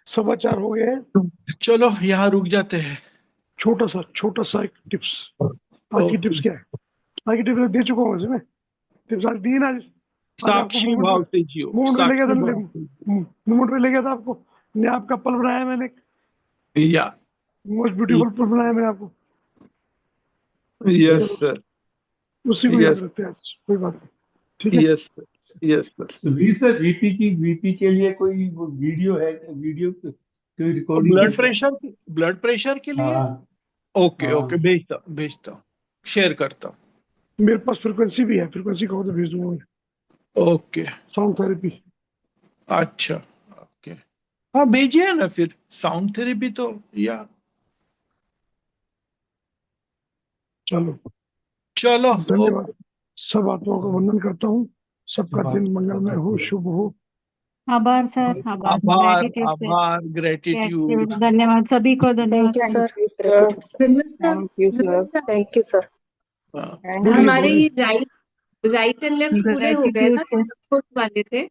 समाचार हो गए हैं। चलो यहाँ रुक जाते हैं। छोटा सा एक टिप्स। आज की टिप्स ओके। क्या है? आज की टिप्स दे चुका हूँ वैसे मैं। टिप्स आज दी ना आज। आज आपको साक्षी भाव से जियो, मोमेंट पे ले गया था, साक्षी भाव से मोमेंट पे ले गया था आपको। ने आपका पल बनाया मैंने, या। मोस्ट ब्यूटीफुल पल बनाया मैंने आपको। यस चलो, सर। उसी को याद यस रखते हैं आज, कोई बात नहीं। ठीक है। Yes sir. Yes sir. Sudhir sir, BP के लिए कोई वो वीडियो है? वीडियो कोई रिकॉर्डिंग है ब्लड क्या? प्रेशर, ब्लड प्रेशर के लिए। हाँ ओके ओके, हाँ। भेजता हूँ, शेयर करता हूँ। मेरे पास फ्रिक्वेंसी भी है, फ्रिक्वेंसी कहो तो भेज दूंगा मैं। ओके। Sound therapy. अच्छा। ओके। हाँ, भेजिए ना फिर, साउंड थेरेपी तो, या। चलो, चलो। धन्यवाद। सब आत्माओं का वंदन करता हूँ। सबका शुभ दिन मंगलमय हो, शुभ हो। आभार सर, आभार, आभार ग्रेटिट्यूड सर, आभार, ग्रेटिट्यूड। ग्रेटिट्यूड, धन्यवाद सभी को, धन्यवाद thank you sir. Sir. Gratitude, sir. Vimal sir, Thank you, Vimal sir. Sir, Thank you, sir. हाँ। बोलिए हमारे बोलिए। राइट राइट एंड लेफ्ट पूरे हो गए ना, ग्रेटिट्यूड जो वाले थे?